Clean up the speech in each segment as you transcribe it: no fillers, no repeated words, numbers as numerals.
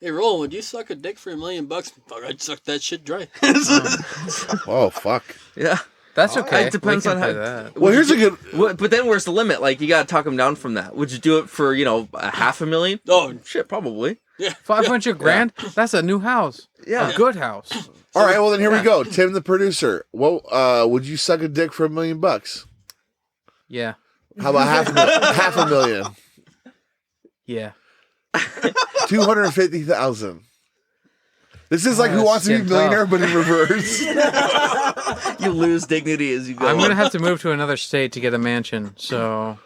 Hey, Roland, would you suck a dick for $1 million? Fuck, I'd suck that shit dry. Oh, fuck. Yeah. That's okay. It depends on how. That. Well, here's a good. But then where's the limit? Like, you gotta talk them down from that. Would you do it for, $500,000? Oh, Shit, probably. yeah. $500,000? That's a new house. Yeah. A good house. All right, well then here we go. Tim, the producer. Well, would you suck a dick for $1 million? Yeah. How about $500,000? Yeah. 250,000. This is like Who Wants to Be a Millionaire, but in reverse. You lose dignity as you go. I'm going to have to move to another state to get a mansion, so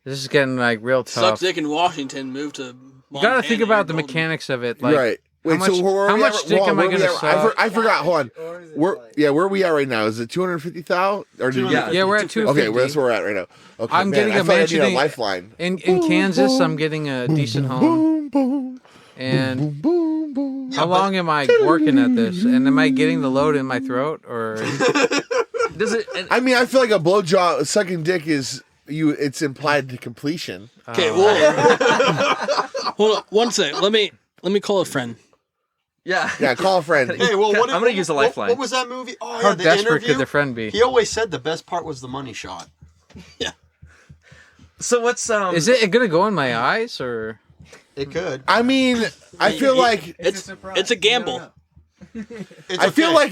this is getting like real tough. Suck dick in Washington, move to Montana. You got to think about the mechanics of it. Like, right. Wait, how much dick am I going to suck? I forgot. Hold on. Where are we at right now? Is it 250,000? Yeah, we're at 250. Okay, that's where we're at right now. Okay, I'm getting a mansion a lifeline. in Kansas. I'm getting a decent home. And how long am I working at this? And am I getting the load in my throat, or does it? I mean, I feel like a blowjob, sucking dick is it's implied to completion. Okay, well, hold on one second. Let me call a friend. Yeah, call a friend. Hey, well, I'm gonna use a lifeline. What was that movie? Oh, how yeah, the desperate interview. could the friend be? He always said the best part was the money shot. Yeah. So what's Is it gonna go in my eyes or? It could. I mean, I feel like It's a gamble. I feel like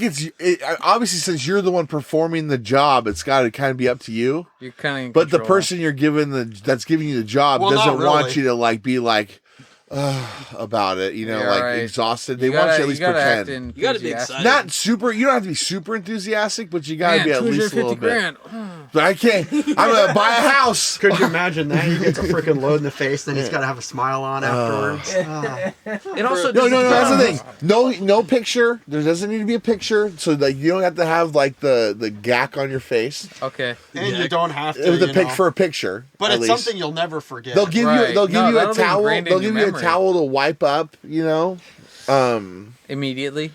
obviously since you're the one performing the job, it's got to kind of be up to you. You're kind of. But the person you're that's giving you the job doesn't want you to like be like about it, exhausted. They want you to at least pretend. You got to be excited. Not super. You don't have to be super enthusiastic, but you got to be at least a little bit. But I can't. I'm gonna buy a house. Could you imagine that? He gets a freaking load in the face, then he's got to have a smile on afterwards. It also no. That's the thing. No picture. There doesn't need to be a picture, so like you don't have to have like the gack on your face. Okay. And you don't have to. For a picture. But it's something you'll never forget. They'll give you. They'll give you a towel. They'll give you a towel to wipe up. Immediately.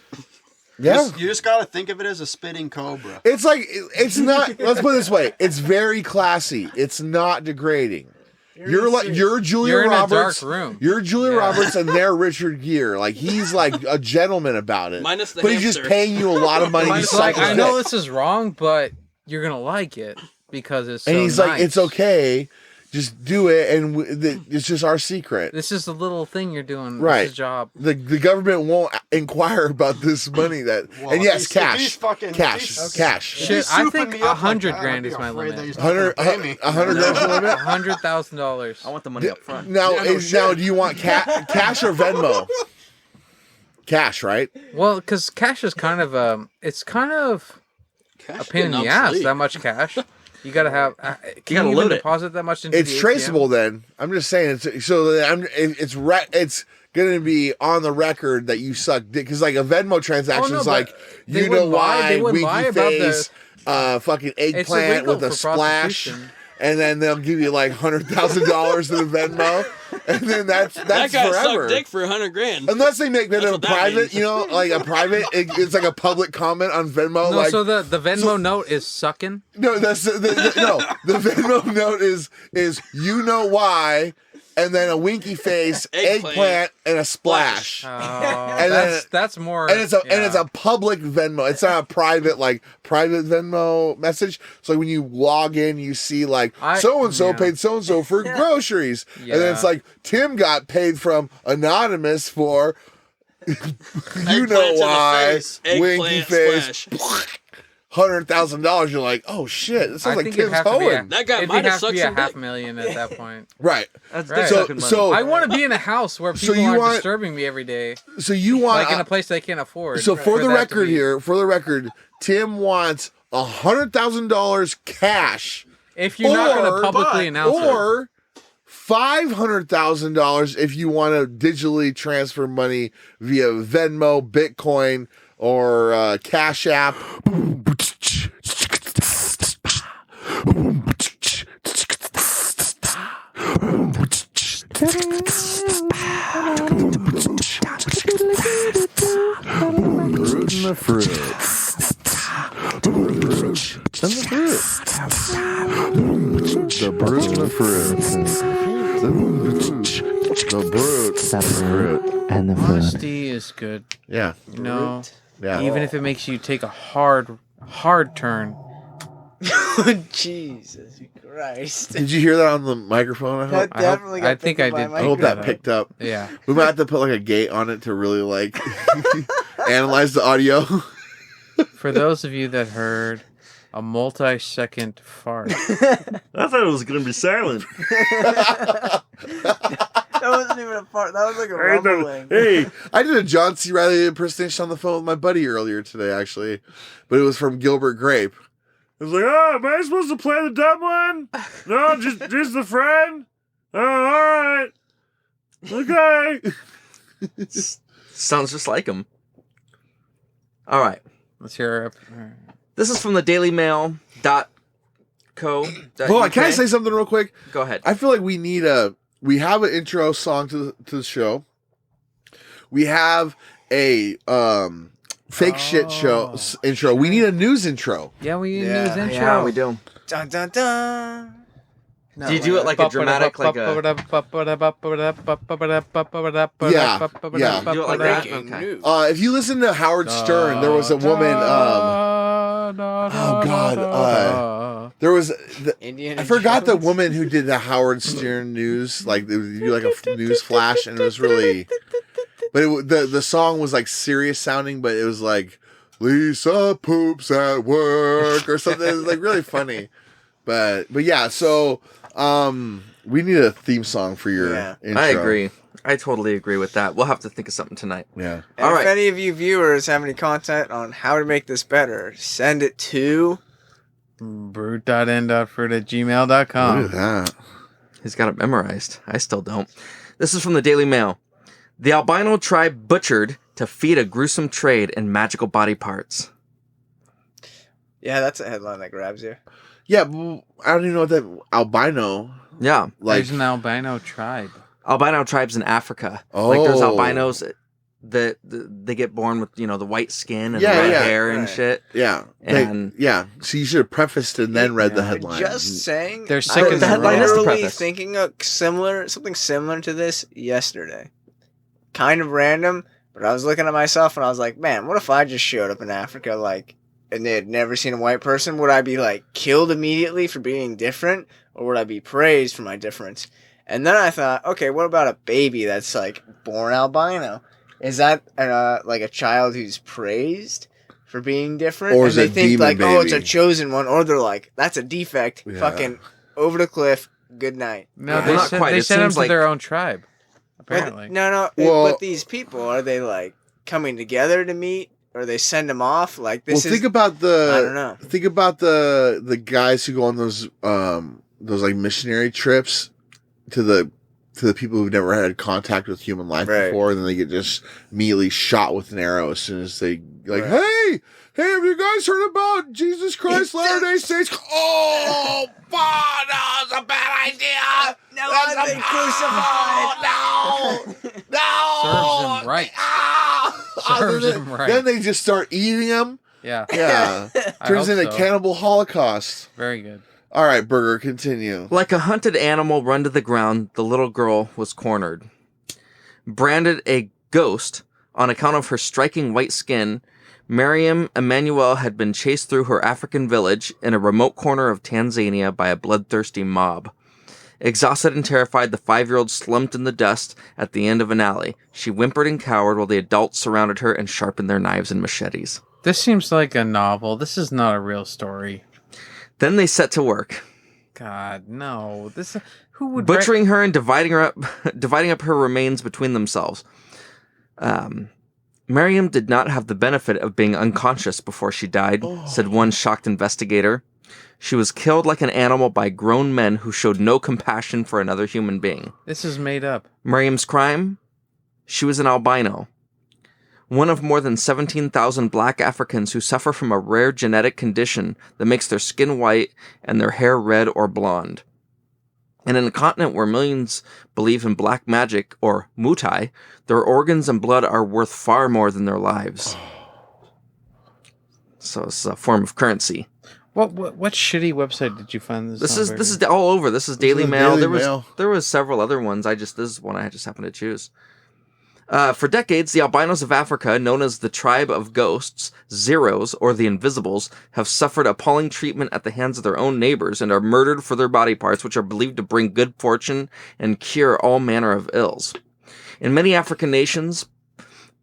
Yeah. You just got to think of it as a spitting cobra. It's like, it's not, let's put it this way. It's very classy. It's not degrading. You're Julia Roberts. In a dark room. You're Julia Roberts and they're Richard Gere. Like, he's like a gentleman about it. Minus the But hamster. he's just paying you a lot of money to suck his I know dick. this is wrong, but you're going to like it because it's so And he's nice. like, it's okay. Just do it, and it's just our secret. This is the little thing you're doing. Right. It's a job. The government won't inquire about this money and yes, cash. Shit, I think $100,000 is my limit. $100,000 limit. $100,000. I want the money up front. Now, do you want cash or Venmo? Cash, right? Well, because cash is kind of a pain in the ass. That much cash. You gotta have. You gotta load it. Deposit that much into It's the traceable. ATM? Then I'm just saying. It's gonna be on the record that you suck dick because like a Venmo transaction is like you know why winky face, fucking eggplant with a splash, and then they'll give you like $100,000 in the Venmo, and then that's that guy forever. sucked dick for $100,000. Unless they make that a private, means. like a private, it's like a public comment on Venmo. No, like, so the Venmo note is sucking. No, that's the Venmo note is you know why, and then a winky face, eggplant, and a splash. Oh, and that's more. And it's a public Venmo. It's not a private Venmo message. So like when you log in, you see like so and so paid so and so for groceries, and then it's like Tim got paid from anonymous for you know why, winky face. $100,000, you're like, oh shit! This sounds like Tim's hoeing. That guy might have sucked some dick. $500,000 at that point. Right. That's right. So I want to be in a house where people aren't disturbing me every day. So you want like in a place they can't afford. So for the record, Tim wants $100,000 cash. If you're not going to publicly announce it. Or $500,000 if you want to digitally transfer money via Venmo, Bitcoin, or Cash App. The fruit. The brute and the fruit. The brute. The fruit and the fruit. honesty is good. Yeah. You know, Yeah. even if it makes you take a hard turn. Jesus Christ. Did you hear that on the microphone? I hope. That definitely got I think picked I up by did. my I hope that microphone. picked up. Yeah. We might have to put like a gate on it to really like analyze the audio. For those of you that heard a multi-second fart. I thought it was gonna be silent. That wasn't even a fart. That was like a rumbling. Hey, I did a John C. Reilly impersonation on the phone with my buddy earlier today, actually, but it was from Gilbert Grape. It was like, oh, am I supposed to play the dumb one? No, just the friend. Oh, all right. Okay. Sounds just like him. All right. Let's hear it. This is from the dailymail.co.uk. Hold on, can I say something real quick? Go ahead. I feel like we have an intro song to the show. We have a fake shit show intro. We need a news intro. Yeah, we need Yeah. news intro. Yeah, we do. Dun dun dun. No, Do you do it like a dramatic, like a... Yeah. You do it like that? Breaking Okay. news. If you listen to Howard Stern, there was a woman. Oh God. There was. Indiana I forgot the Jones. woman who did the Howard Stern news. Like they would do like a news flash, and it was really. But the song was like serious sounding, but it was like Lisa poops at work or something. It was like really funny. But yeah, so we need a theme song for your intro. I agree. I totally agree with that. We'll have to think of something tonight. Yeah. And All if right. any of you viewers have any content on how to make this better, send it to Brute.n.fruit@gmail.com. Look at that. He's got it memorized. I still don't. This is from the Daily Mail. The albino tribe butchered to feed a gruesome trade in magical body parts. Yeah, that's a headline that grabs you. Yeah, but I don't even know what that albino Yeah. like. There's an albino tribe. Albino tribes in Africa. Like there's Oh. albinos that they get born with, the white skin and Yeah, the red yeah. hair and Right. shit. Yeah, And- yeah. So you should have prefaced and then read the Yeah. headline. Just saying, They're I sick was as the headline is the literally preface. thinking of something similar to this yesterday. Kind of random, but I was looking at myself and I was like, man, what if I just showed up in Africa, like, and they had never seen a white person? Would I be, like, killed immediately for being different, or would I be praised for my difference? And then I thought, okay, what about a baby that's, like, born albino? Is that, like, a child who's praised for being different? Or and is they it think, demon like, oh, it's a baby? chosen one, or they're like, that's a defect, Yeah. fucking over the cliff, good night. No, Well, they not sent, quite. they It sent them seems to like- their own tribe. But, Apparently. no, Well- but these people, are they, like, coming together to meet? Or they send them off? Like, this is... think about the. I don't know. Think about the guys who go on those like missionary trips to the people who've never had contact with human life Right. before, and then they get just immediately shot with an arrow as soon as they like, Right. hey, have you guys heard about Jesus Christ Latter-day Saints? Oh, fuck, no, it's a bad idea. No, That's I've been crucified. No, Serves them right. Serves then, them right. Then they just start eating them. Yeah. Yeah, I turns hope into so. cannibal holocaust. Very good. All right, Burger, continue. Like a hunted animal run to the ground, the little girl was cornered. Branded a ghost on account of her striking white skin, Miriam Emanuel had been chased through her African village in a remote corner of Tanzania by a bloodthirsty mob. Exhausted and terrified, the 5-year-old slumped in the dust at the end of an alley. She whimpered and cowered while the adults surrounded her and sharpened their knives and machetes. This seems like a novel. This is not a real story. Then they set to work, God, no. This who would butchering her and dividing up her remains between themselves. Miriam did not have the benefit of being unconscious before she died, said one shocked investigator. She was killed like an animal by grown men who showed no compassion for another human being. This is made up. Miriam's crime? She was an albino. One of more than 17,000 black Africans who suffer from a rare genetic condition that makes their skin white and their hair red or blonde. And in a continent where millions believe in black magic, or mutai, their organs and blood are worth far more than their lives. So it's a form of currency. What shitty website did you find this? This on, is Burger? all over. This is Daily is Mail. Daily Mail. There was several other ones. This is one I just happened to choose. For decades, the albinos of Africa, known as the tribe of ghosts, Zeros, or the Invisibles, have suffered appalling treatment at the hands of their own neighbors and are murdered for their body parts, which are believed to bring good fortune and cure all manner of ills. In many African nations,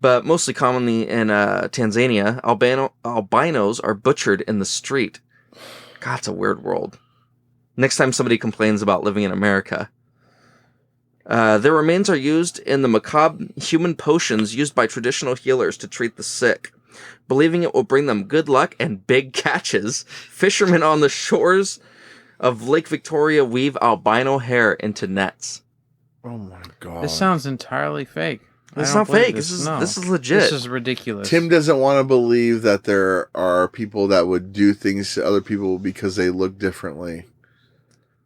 but mostly commonly in Tanzania, albinos are butchered in the street. God, it's a weird world. Next time somebody complains about living in America. Their remains are used in the macabre human potions used by traditional healers to treat the sick. Believing it will bring them good luck and big catches, fishermen on the shores of Lake Victoria weave albino hair into nets. Oh my god. This sounds entirely fake. It's not fake. This is legit. This is ridiculous. Tim doesn't want to believe that there are people that would do things to other people because they look differently.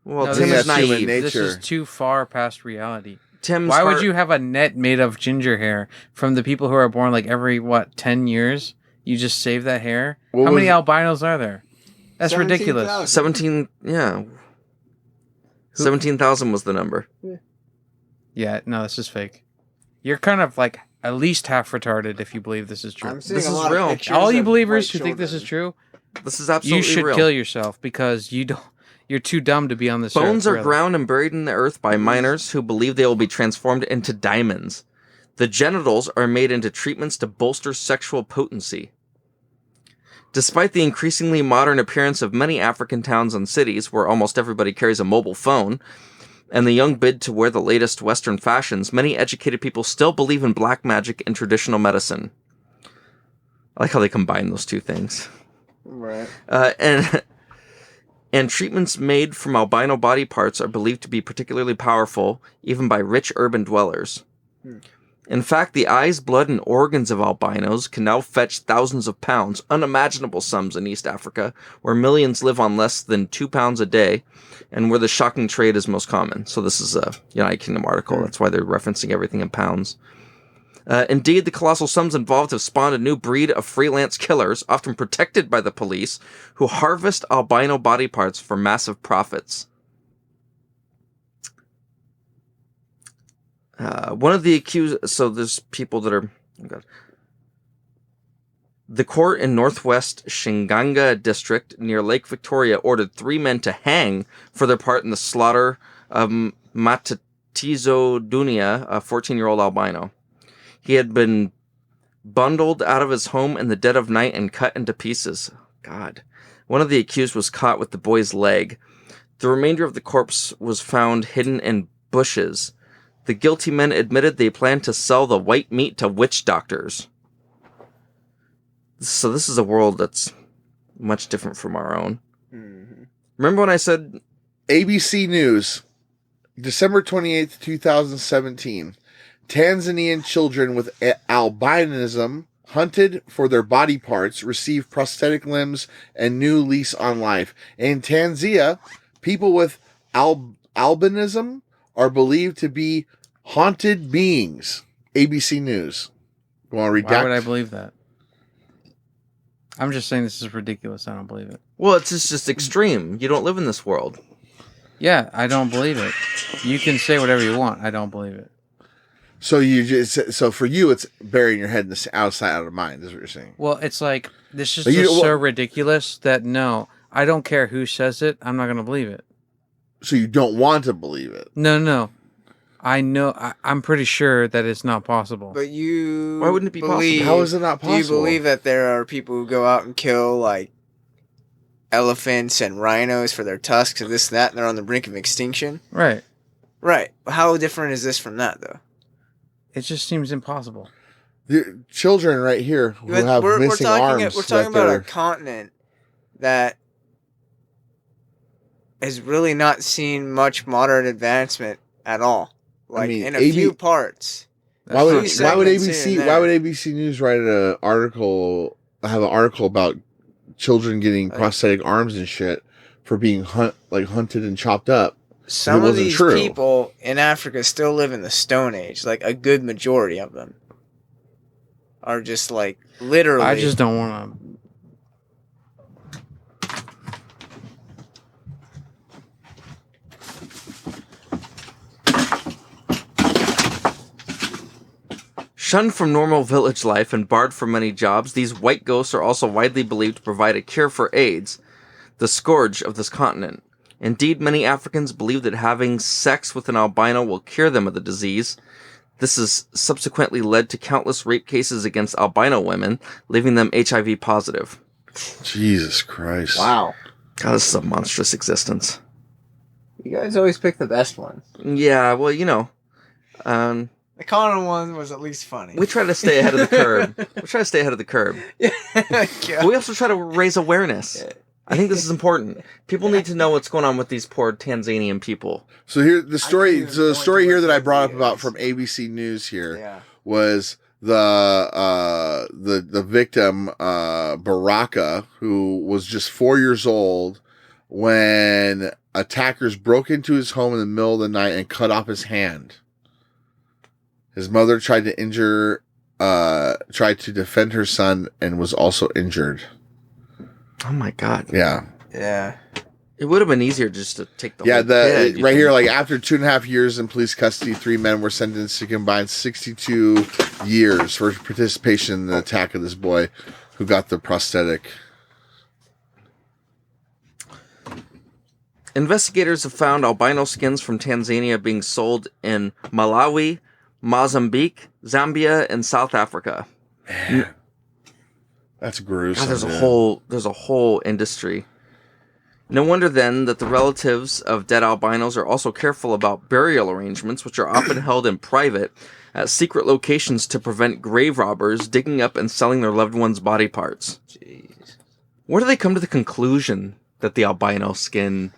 Well, No, Tim this is is human naive. nature. This is too far past reality. Why would you have a net made of ginger hair from the people who are born like every 10 years? You just save that hair. How many albinos are there? That's ridiculous. 17? Yeah, 17,000 was the number. Yeah, no, this is fake. You're kind of like at least half retarded if you believe this is true. I'm seeing This a is lot real. of pictures All you of believers white who think this is children. true, This is absolutely you should real. kill yourself because you're too dumb to be on this Bones earth, are really. ground and buried in the earth by miners who believe they will be transformed into diamonds. The genitals are made into treatments to bolster sexual potency. Despite the increasingly modern appearance of many African towns and cities where almost everybody carries a mobile phone, and the young bid to wear the latest Western fashions, many educated people still believe in black magic and traditional medicine. I like how they combine those two things. Right. And treatments made from albino body parts are believed to be particularly powerful, even by rich urban dwellers. In fact, the eyes, blood, and organs of albinos can now fetch thousands of pounds, unimaginable sums in East Africa, where millions live on less than 2 pounds a day, and where the shocking trade is most common. So this is a United Kingdom article. That's why they're referencing everything in pounds. Indeed, the colossal sums involved have spawned a new breed of freelance killers, often protected by the police, who harvest albino body parts for massive profits. One of the accused... So there's people that are... Oh God. The court in northwest Shinganga district near Lake Victoria ordered 3 men to hang for their part in the slaughter of Matatizo Dunia, a 14-year-old albino. He had been bundled out of his home in the dead of night and cut into pieces. God. One of the accused was caught with the boy's leg. The remainder of the corpse was found hidden in bushes. The guilty men admitted they planned to sell the white meat to witch doctors. So this is a world that's much different from our own. Mm-hmm. Remember when I said... ABC News, December 28th, 2017. Tanzanian children with albinism hunted for their body parts receive prosthetic limbs and new lease on life. In Tanzania, people with albinism are believed to be haunted beings. ABC News. You want to read Why would I believe that? I'm just saying this is ridiculous. I don't believe it. Well, it's just extreme. You don't live in this world. Yeah, I don't believe it. You can say whatever you want. I don't believe it. So for you, it's burying your head in the outside out of mind, is what you're saying. Well, it's like, this is just so ridiculous that no, I don't care who says it. I'm not going to believe it. So you don't want to believe it. No. I know, I'm pretty sure that it's not possible. But you... Why wouldn't it be possible? How is it not possible? Do you believe that there are people who go out and kill, like, elephants and rhinos for their tusks and this and that, and they're on the brink of extinction? Right. Right. How different is this from that, though? It just seems impossible. The children right here who have missing arms. We're talking about a continent that has really not seen much modern advancement at all. Like, in a few parts. Why would ABC News write an article about children getting prosthetic arms and shit for being hunted and chopped up? Some of these people in Africa still live in the Stone Age. Like, a good majority of them are just, like, literally... I just don't want to... Shunned from normal village life and barred from many jobs, these white ghosts are also widely believed to provide a cure for AIDS, the scourge of this continent. Indeed, many Africans believe that having sex with an albino will cure them of the disease. This has subsequently led to countless rape cases against albino women, leaving them HIV positive. Jesus Christ. Wow. God, this is a monstrous existence. You guys always pick the best ones. Yeah, well, you know. The Conan one was at least funny. We try to stay ahead of the curve. Yeah. But we also try to raise awareness. I think this is important. People need to know what's going on with these poor Tanzanian people. So here, the story here that I brought up about from ABC News here was the victim, Baraka, who was just 4 years old when attackers broke into his home in the middle of the night and cut off his hand. His mother tried to defend her son and was also injured. Oh my God. Yeah. Yeah. It would have been easier just to take the whole right kid, here, like after 2.5 years in police custody, 3 men were sentenced to combined 62 years for participation in the attack of this boy who got the prosthetic. Investigators have found albino skins from Tanzania being sold in Malawi, Mozambique, Zambia, and South Africa. Man, that's gruesome. God, there's a whole industry. No wonder then that the relatives of dead albinos are also careful about burial arrangements, which are often held in private at secret locations to prevent grave robbers digging up and selling their loved ones' body parts. Jeez. Where do they come to the conclusion that the albino skin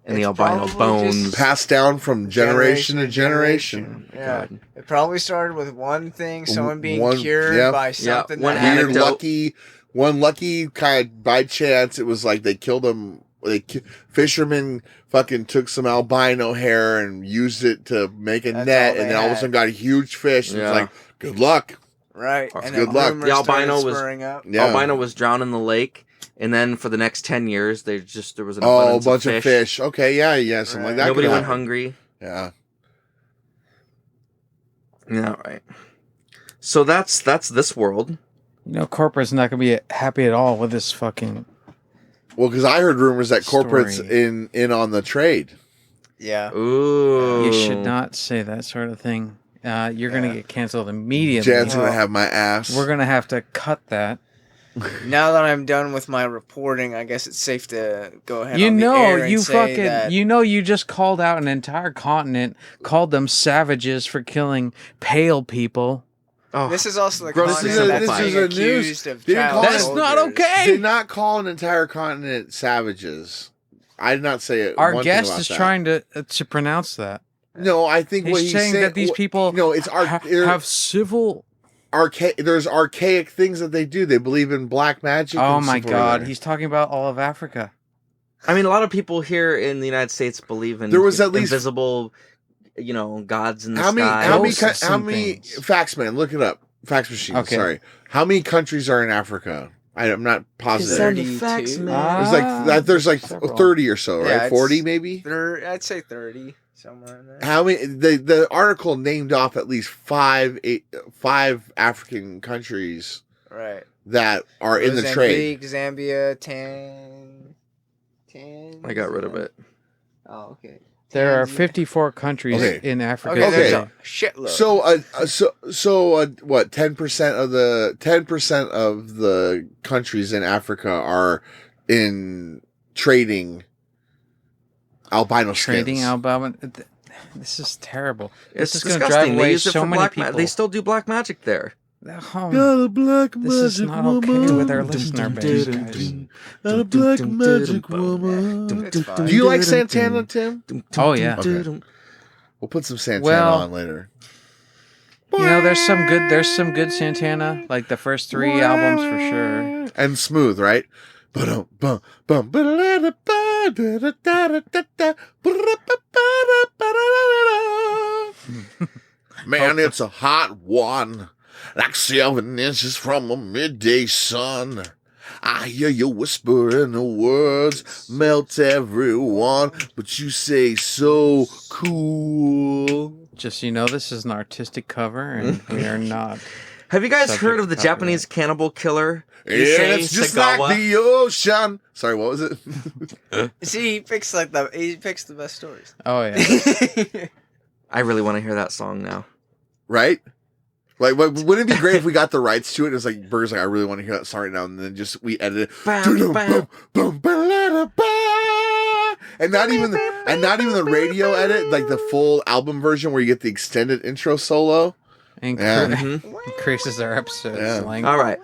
and the albino bones passed down from generation to generation? Yeah. God. It probably started with one thing, someone being One- cured yeah. by something one that Weird, happened. lucky kind of by chance. It was like they killed him. Fishermen fucking took some albino hair and used it to make a That's net, all and they then all of a had. sudden got a huge fish. And Yeah. it's like, good luck. Right. Good And then luck. rumors The albino started was- spurring up. Yeah. Albino was drowned in the lake, and then for the next 10 years, there was an Oh, a abundance bunch of of fish. fish. Okay, yeah, something Right. like that. Nobody could went happen. hungry. Yeah. Yeah, right. So that's this world. You know, corporate's not going to be happy at all with this fucking. Well, because I heard rumors that Story. corporate's in on the trade. Yeah. Ooh. You should not say that sort of thing. You're going to get canceled immediately. Jan's gonna have my ass. We're going to have to cut that. Now that I'm done with my reporting, I guess it's safe to go ahead. You on the know, air and you say fucking, that- you just called out an entire continent, called them savages for killing pale people. Oh, This is also the Gross. continent that's This is being a news- accused of didn't child call That's soldiers. not okay. Did not call an entire continent savages. I did not say it. Our one thing guest about is that. trying to pronounce that. No, I think what He's he's saying that these people No, it's have civil. There's archaic things that they do. They believe in black magic. Oh and my stuff over God, there. he's talking about all of Africa. I mean, a lot of people here in the United States believe in There was at least- invisible, gods in the How many? sky. How many? Ghosts and How many? things. Fax man, look it up. Fax machine. Okay. Sorry. How many countries are in Africa? I'm not positive. Send the facts, man. There's like Several. 30 or so, Yeah, right? it's- 40 maybe. I'd say 30, somewhere in there. How many? The article named off at least five African countries Right. that are in the trade. Mozambique, Zambia, I got rid of it. Oh, okay. There are Tanzania. 54 countries Okay. in Africa. Okay, Okay. there's a shitload. So what? 10% of the countries in Africa are in trading albino skins. Trading albino. This is terrible. It's This is going to drive disgusting. They away use it so for many black people. They still do black magic there. Oh, Got a black this is magic not okay woman. with our listener base, guys. Got a black magic woman. It's fine. Do you like Santana, Tim? Oh, yeah. Okay. We'll put some Santana Well, on later. You know, there's some good Santana, like the first 3 albums for sure. And smooth, right? Man, it's a hot one, like 7 inches from a midday sun. I hear you whispering the words, melt everyone, but you say so cool. Just so you know, this is an artistic cover, and we are not. Have you guys Subject heard of the to Japanese cannibal killer? Yeah, Issei it's just Sagawa? like the ocean. Sorry, what was it? See, he picks the best stories. Oh yeah. I really want to hear that song now. Right? Like, wouldn't it be great if we got the rights to it? It's like Burger's like, I really want to hear that song right now, and then just we edit it. Bam, bam. And not even the radio edit, like the full album version where you get the extended intro solo. Increases our episodes. Yeah. length. All right.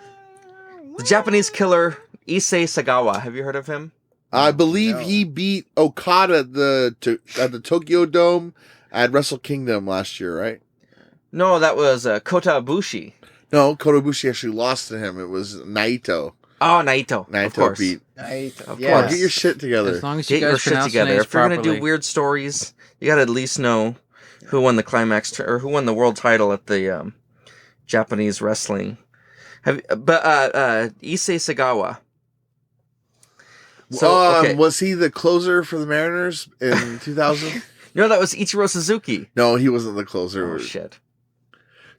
The Japanese killer Issei Sagawa. Have you heard of him? I believe he beat Okada at the Tokyo Dome at Wrestle Kingdom last year, right? No, that was Kota Ibushi. No, Kotobushi actually lost to him. It was Naito. Oh, Naito. Of Naito course. beat. Of Yeah. Come on, course. get your shit together. As long as you Get guys your shit pronounce together. names If we're gonna properly. do weird stories, you gotta at least know who won the climax or who won the world title at the Japanese wrestling. Issei Sagawa. So okay. Was he the closer for the Mariners in 2000? No, that was Ichiro Suzuki. No, he wasn't the closer. Oh shit.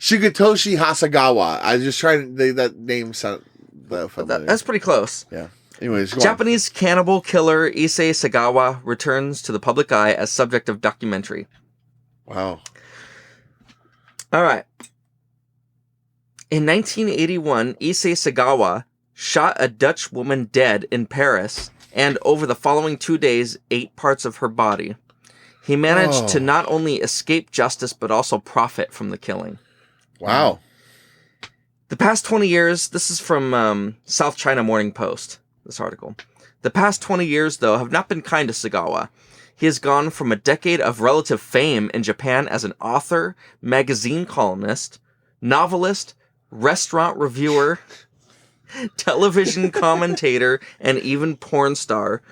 Shigetoshi Hasagawa. I just tried that name sound familiar. That's pretty close. Yeah. Anyways, go on. Japanese cannibal killer Issei Sagawa returns to the public eye as subject of documentary. Wow. All right. In 1981, Issei Sagawa shot a Dutch woman dead in Paris and over the following 2 days ate parts of her body. He managed to not only escape justice but also profit from the killing. Wow. The past 20 years, this is from South China Morning Post, this article. The past 20 years, though, have not been kind to Sagawa. He has gone from a decade of relative fame in Japan as an author, magazine columnist, novelist, restaurant reviewer, television commentator, and even porn star.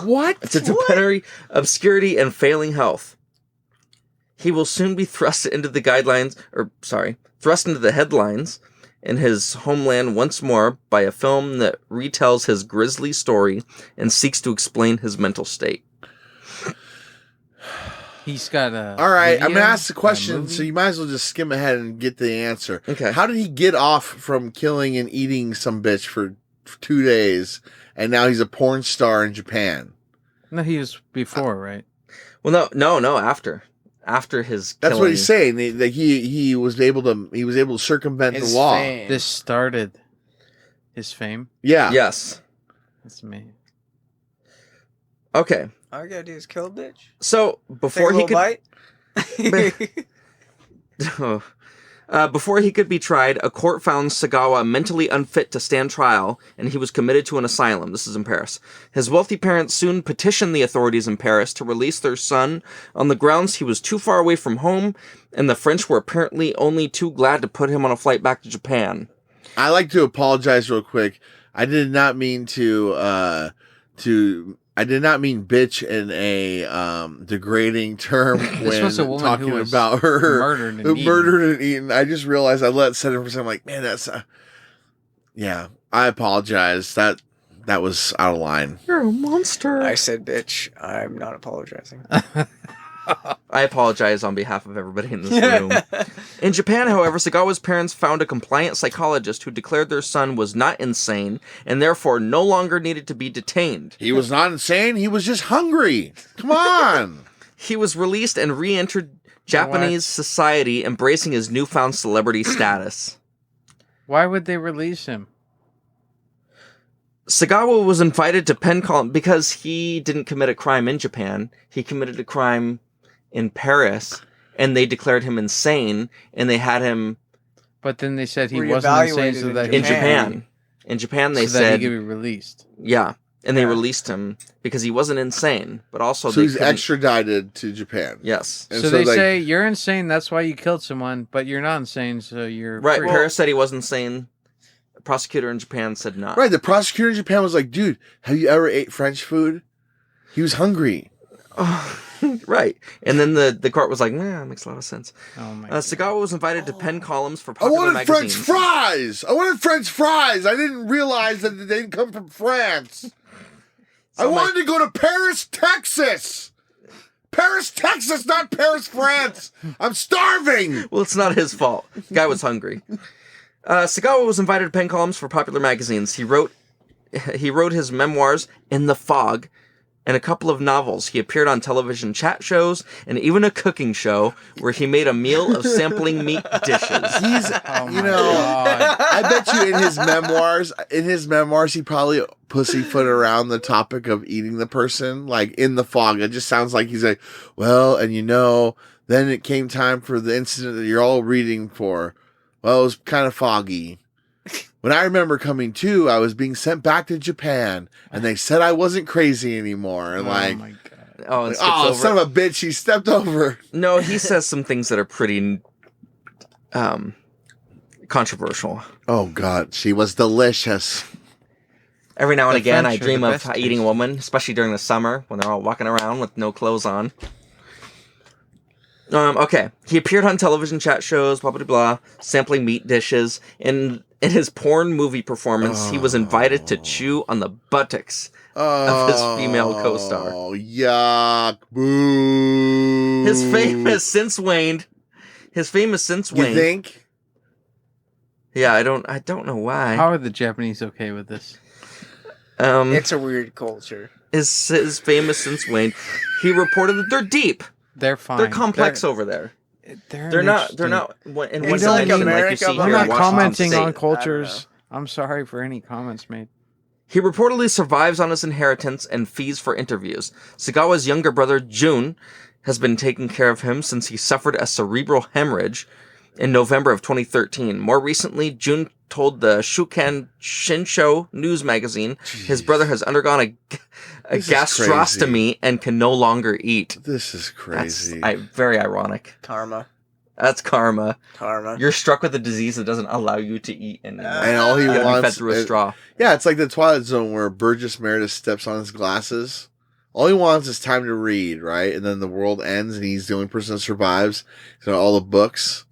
What? To temporary obscurity and failing health. He will soon be thrust into the headlines in his homeland once more by a film that retells his grisly story and seeks to explain his mental state. He's got a. All right, I'm video, going to ask the a question, movie. so you might as well just skim ahead and get the answer. Okay. How did he get off from killing and eating some bitch for 2 days, and now he's a porn star in Japan? No, he was before, right? Well, no, after his That's killing. what he's saying. That he was able to circumvent His the law. fame. This started his fame. Yeah. Yes. That's me. Okay. All I gotta do is kill a bitch. So before Take a he little could bite. before he could be tried, a court found Sagawa mentally unfit to stand trial, and he was committed to an asylum. This is in Paris. His wealthy parents soon petitioned the authorities in Paris to release their son on the grounds he was too far away from home, and the French were apparently only too glad to put him on a flight back to Japan. I like to apologize real quick. I did not mean I did not mean bitch in a degrading term when was a woman talking who was about her murdered and eaten. I just realized I let 7%. I'm like, man, that's yeah. I apologize. That was out of line. You're a monster. I said bitch. I'm not apologizing. I apologize on behalf of everybody in this room. In Japan, however, Sagawa's parents found a compliant psychologist who declared their son was not insane and therefore no longer needed to be detained. He was not insane. He was just hungry. Come on. He was released and re-entered Japanese society, embracing his newfound celebrity status. Why would they release him? Sagawa was invited to pen column because he didn't commit a crime in Japan. He committed a crime in Paris, and they declared him insane, and they had him But then they said he wasn't insane, so that in he Japan. In Japan, they so that said he could be released. yeah, and they released him because he wasn't insane, but also So they he's couldn't- extradited to Japan. Yes, And So they like, say you're insane. That's why you killed someone, but you're not insane, so you're right. free. Paris said he was insane. The prosecutor in Japan said not. right. The prosecutor in Japan was like, dude, have you ever ate French food? He was hungry. Right. And then the court was like, nah, that makes a lot of sense. Oh my God. Sagawa was invited to pen columns for I popular wanted French magazines. fries. I wanted French fries. I didn't realize that they didn't come from France. I wanted to go to Paris, Texas. Paris, Texas, not Paris, France. I'm starving. Well, it's not his fault. The guy was hungry. Sagawa was invited to pen columns for popular magazines. He wrote his memoirs In the Fog and a couple of novels. He appeared on television chat shows and even a cooking show where he made a meal of sampling meat dishes. He's, I bet you in his memoirs, he probably pussyfoot around the topic of eating the person, like In the Fog. It just sounds like he's like, well, and then it came time for the incident that you're all reading for. Well, it was kind of foggy. When I remember coming to, I was being sent back to Japan, and they said I wasn't crazy anymore. And my God. Son of a bitch, he stepped over. No, he says some things that are pretty controversial. Oh, God, she was delicious. Every now and The again, I French are dream the of best eating a taste. woman, especially during the summer when they're all walking around with no clothes on. Okay, he appeared on television chat shows, blah, blah, blah, sampling meat dishes. In his porn movie performance, he was invited to chew on the buttocks of his female co-star. Oh, yuck. Boo. His fame has since waned. You think? Yeah, I don't know why. How are the Japanese okay with this? It's a weird culture. His fame has since waned. He reported that they're deep. They're fine. They're complex over there. They're not interesting. in one It's like dimension like you America, see but here I'm in not Washington commenting State. on cultures. I'm sorry for any comments made. He reportedly survives on his inheritance and fees for interviews. Sagawa's younger brother, Jun, has been taking care of him since he suffered a cerebral hemorrhage in November of 2013. More recently, Jun told the Shukan Shinsho news magazine his brother has undergone a This is gastrostomy and can no longer eat. This is crazy. That's very ironic. Karma. That's karma. Karma. You're struck with a disease that doesn't allow you to eat anymore. And all he You gotta be fed wants through a straw. Yeah, it's like the Twilight Zone where Burgess Meredith steps on his glasses. All he wants is time to read, right? And then the world ends and he's the only person that survives. He's got all the books.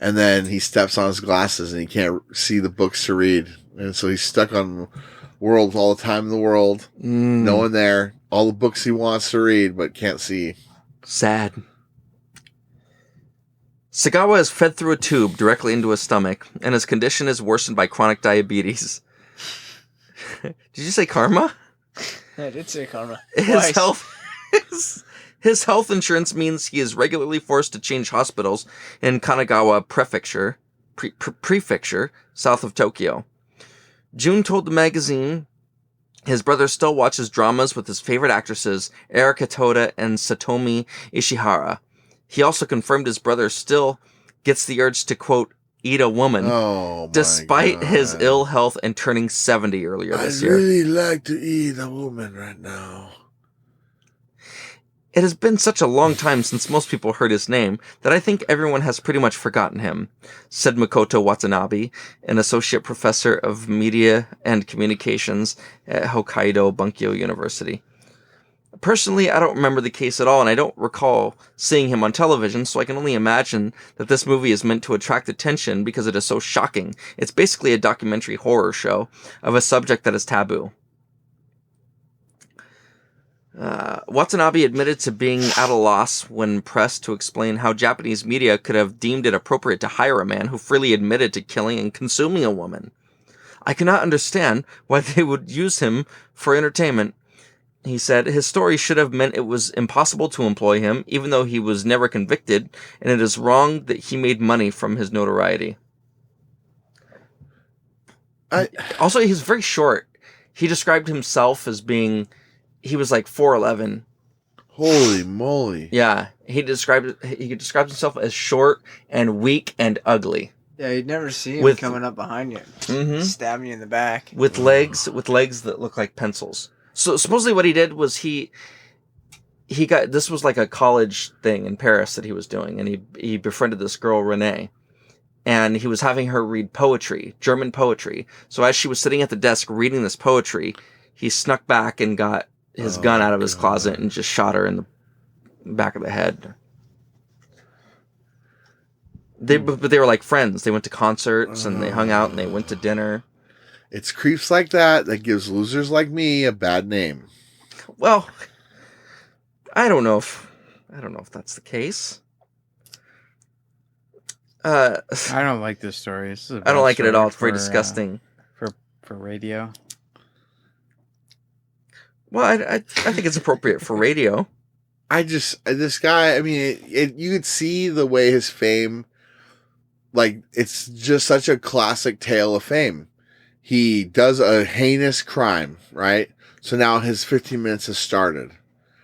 And then he steps on his glasses and he can't see the books to read. And so he's stuck on world all the time in the world. No one there. All the books he wants to read but can't see. Sad. Sagawa is fed through a tube directly into his stomach, and his condition is worsened by chronic diabetes. Did you say karma? I did say karma. His Twice. his health insurance means he is regularly forced to change hospitals in Kanagawa Prefecture, south of Tokyo. Jun told the magazine his brother still watches dramas with his favorite actresses, Erika Toda and Satomi Ishihara. He also confirmed his brother still gets the urge to, quote, eat a woman, despite his ill health and turning 70 earlier this year. I'd really like to eat a woman right now. It has been such a long time since most people heard his name that I think everyone has pretty much forgotten him, said Makoto Watanabe, an associate professor of media and communications at Hokkaido Bunkyo University. Personally, I don't remember the case at all, and I don't recall seeing him on television, so I can only imagine that this movie is meant to attract attention because it is so shocking. It's basically a documentary horror show of a subject that is taboo. Watanabe admitted to being at a loss when pressed to explain how Japanese media could have deemed it appropriate to hire a man who freely admitted to killing and consuming a woman. I cannot understand why they would use him for entertainment. He said his story should have meant it was impossible to employ him, even though he was never convicted, and it is wrong that he made money from his notoriety. Also, he's very short. He described himself as being... He was like 4'11". Holy moly. Yeah, he described himself as short and weak and ugly. Yeah, you'd never see him coming up behind you, stabbing you in the back. With legs that look like pencils. So supposedly what he did was he got, this was like a college thing in Paris that he was doing, and he befriended this girl, Renee. And he was having her read poetry, German poetry. So as she was sitting at the desk reading this poetry, he snuck back and got his gun out of his closet and just shot her in the back of the head. But they were like friends. They went to concerts and they hung out and they went to dinner. It's creeps like that gives losers like me a bad name. Well, I don't know if I don't know if that's the case. I don't like this story. This is a I don't bad like it at all. It's very story disgusting. for radio. Well, I think it's appropriate for radio. This guy, I mean, you could see the way his fame, like, it's just such a classic tale of fame. He does a heinous crime, right? So now his 15 minutes has started.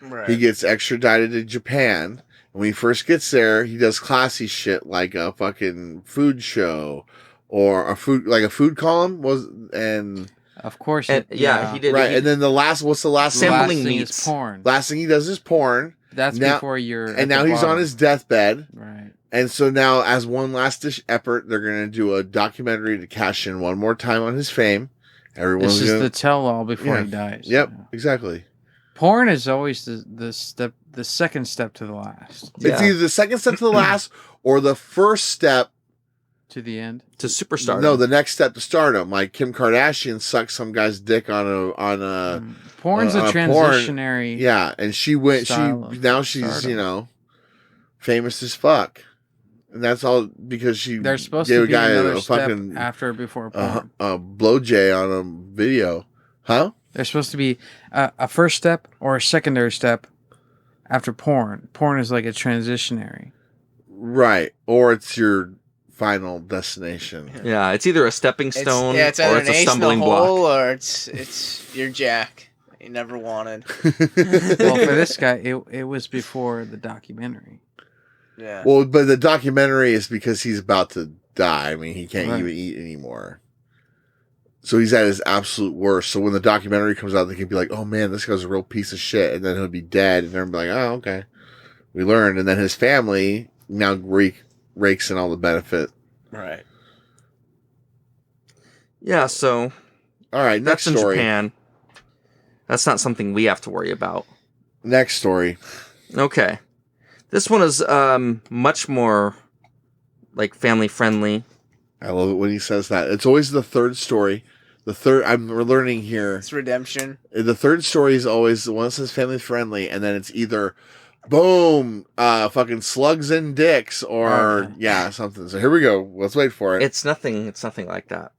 Right. He gets extradited to Japan. When he first gets there, he does classy shit like a fucking food show or a food column and Of course. And, he did. right. And then what's the last Sampling last thing meats. is porn. Last thing he does is porn. That's now, before you're. And now he's on his deathbed. Right. And so now, as one last effort, they're going to do a documentary to cash in one more time on his fame. Everyone's This is gonna, the tell-all before Yeah. he dies. Yep, Yeah. exactly. Porn is always the second step to the last, It's either the second step to the last or the first step to the end. To superstar. No, the next step to stardom. Like Kim Kardashian sucked some guy's dick on a Porn's a transitionary. yeah, and she went. Now she's stardom. Famous as fuck, and that's all because she They're supposed gave to a be guy another a step fucking after or before porn. a blowjay on a video, huh? There's supposed to be a first step or a secondary step after porn. Porn is like a transitionary. Right, or it's your final destination. Yeah, it's either a stepping stone it's or either it's an a ace in the stumbling hole block. or it's your Jack you never wanted. Well, for this guy, it was before the documentary. Yeah. Well, but the documentary is because he's about to die. I mean, he can't Right. even eat anymore. So he's at his absolute worst. So when the documentary comes out, they can be like, oh man, this guy's a real piece of shit. And then he'll be dead. And they'll be like, oh, okay. We learned. And then his family now rakes in all the benefit. Right. Yeah, so All right, next that's in story. Japan. That's not something we have to worry about. Next story. Okay. This one is much more like family friendly. I love it when he says that. It's always the third story. We're learning here. It's redemption. The third story is always the one that says family friendly, and then it's either boom, fucking slugs and dicks, or something. So here we go. Let's wait for it. It's nothing like that.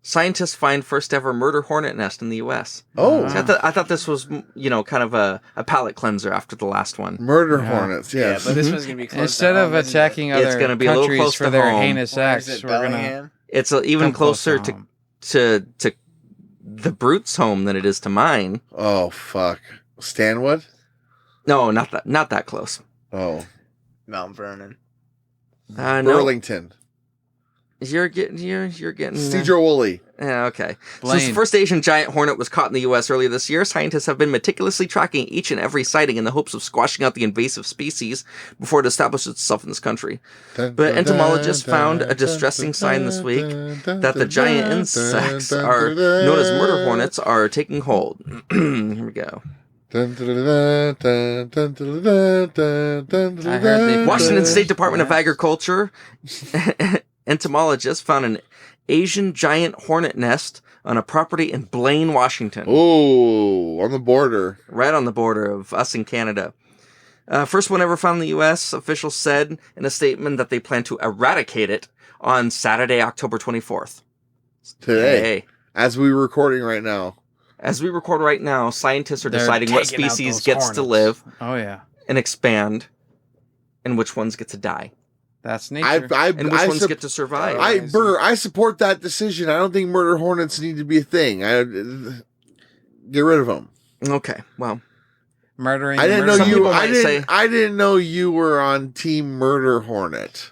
Scientists find first ever murder hornet nest in the U.S. Oh, See, I thought this was, kind of a palate cleanser after the last one. murder hornets. Yeah, Yes. but this one's gonna be close Instead to of home, isn't attacking it? It's other gonna be a little countries close for to their home. heinous Or acts, is it we're gonna Bellingham? It's even come close closer home. to the Brute's home than it is to mine. Oh fuck. Stanwood. No, not that close. Oh, Mount Vernon. No, Burlington. you're getting Cedar Woolley. Yeah, okay. Blaine. Since the first Asian giant hornet was caught in the U.S. earlier this year, scientists have been meticulously tracking each and every sighting in the hopes of squashing out the invasive species before it establishes itself in this country. But entomologists found a distressing sign this week that the giant insects are known as murder hornets are taking hold. Here we go. Washington State Department of Agriculture entomologists found an Asian giant hornet nest on a property in Blaine, Washington. Oh, on the border. Right on the border of us and Canada. First one ever found in the U.S., officials said in a statement that they plan to eradicate it on Saturday, October 24th. Today. Hey. As we're recording right now. As we record right now, scientists are They're deciding what taking out species those gets to hornets. live Oh yeah, and expand and which ones get to die that's nature. and which ones get to survive. I support that decision. I don't think murder hornets need to be a thing. Get rid of them. Okay, well, Murdering. I didn't the know Some you. people I might didn't. say- I didn't know you were on Team Murder Hornet.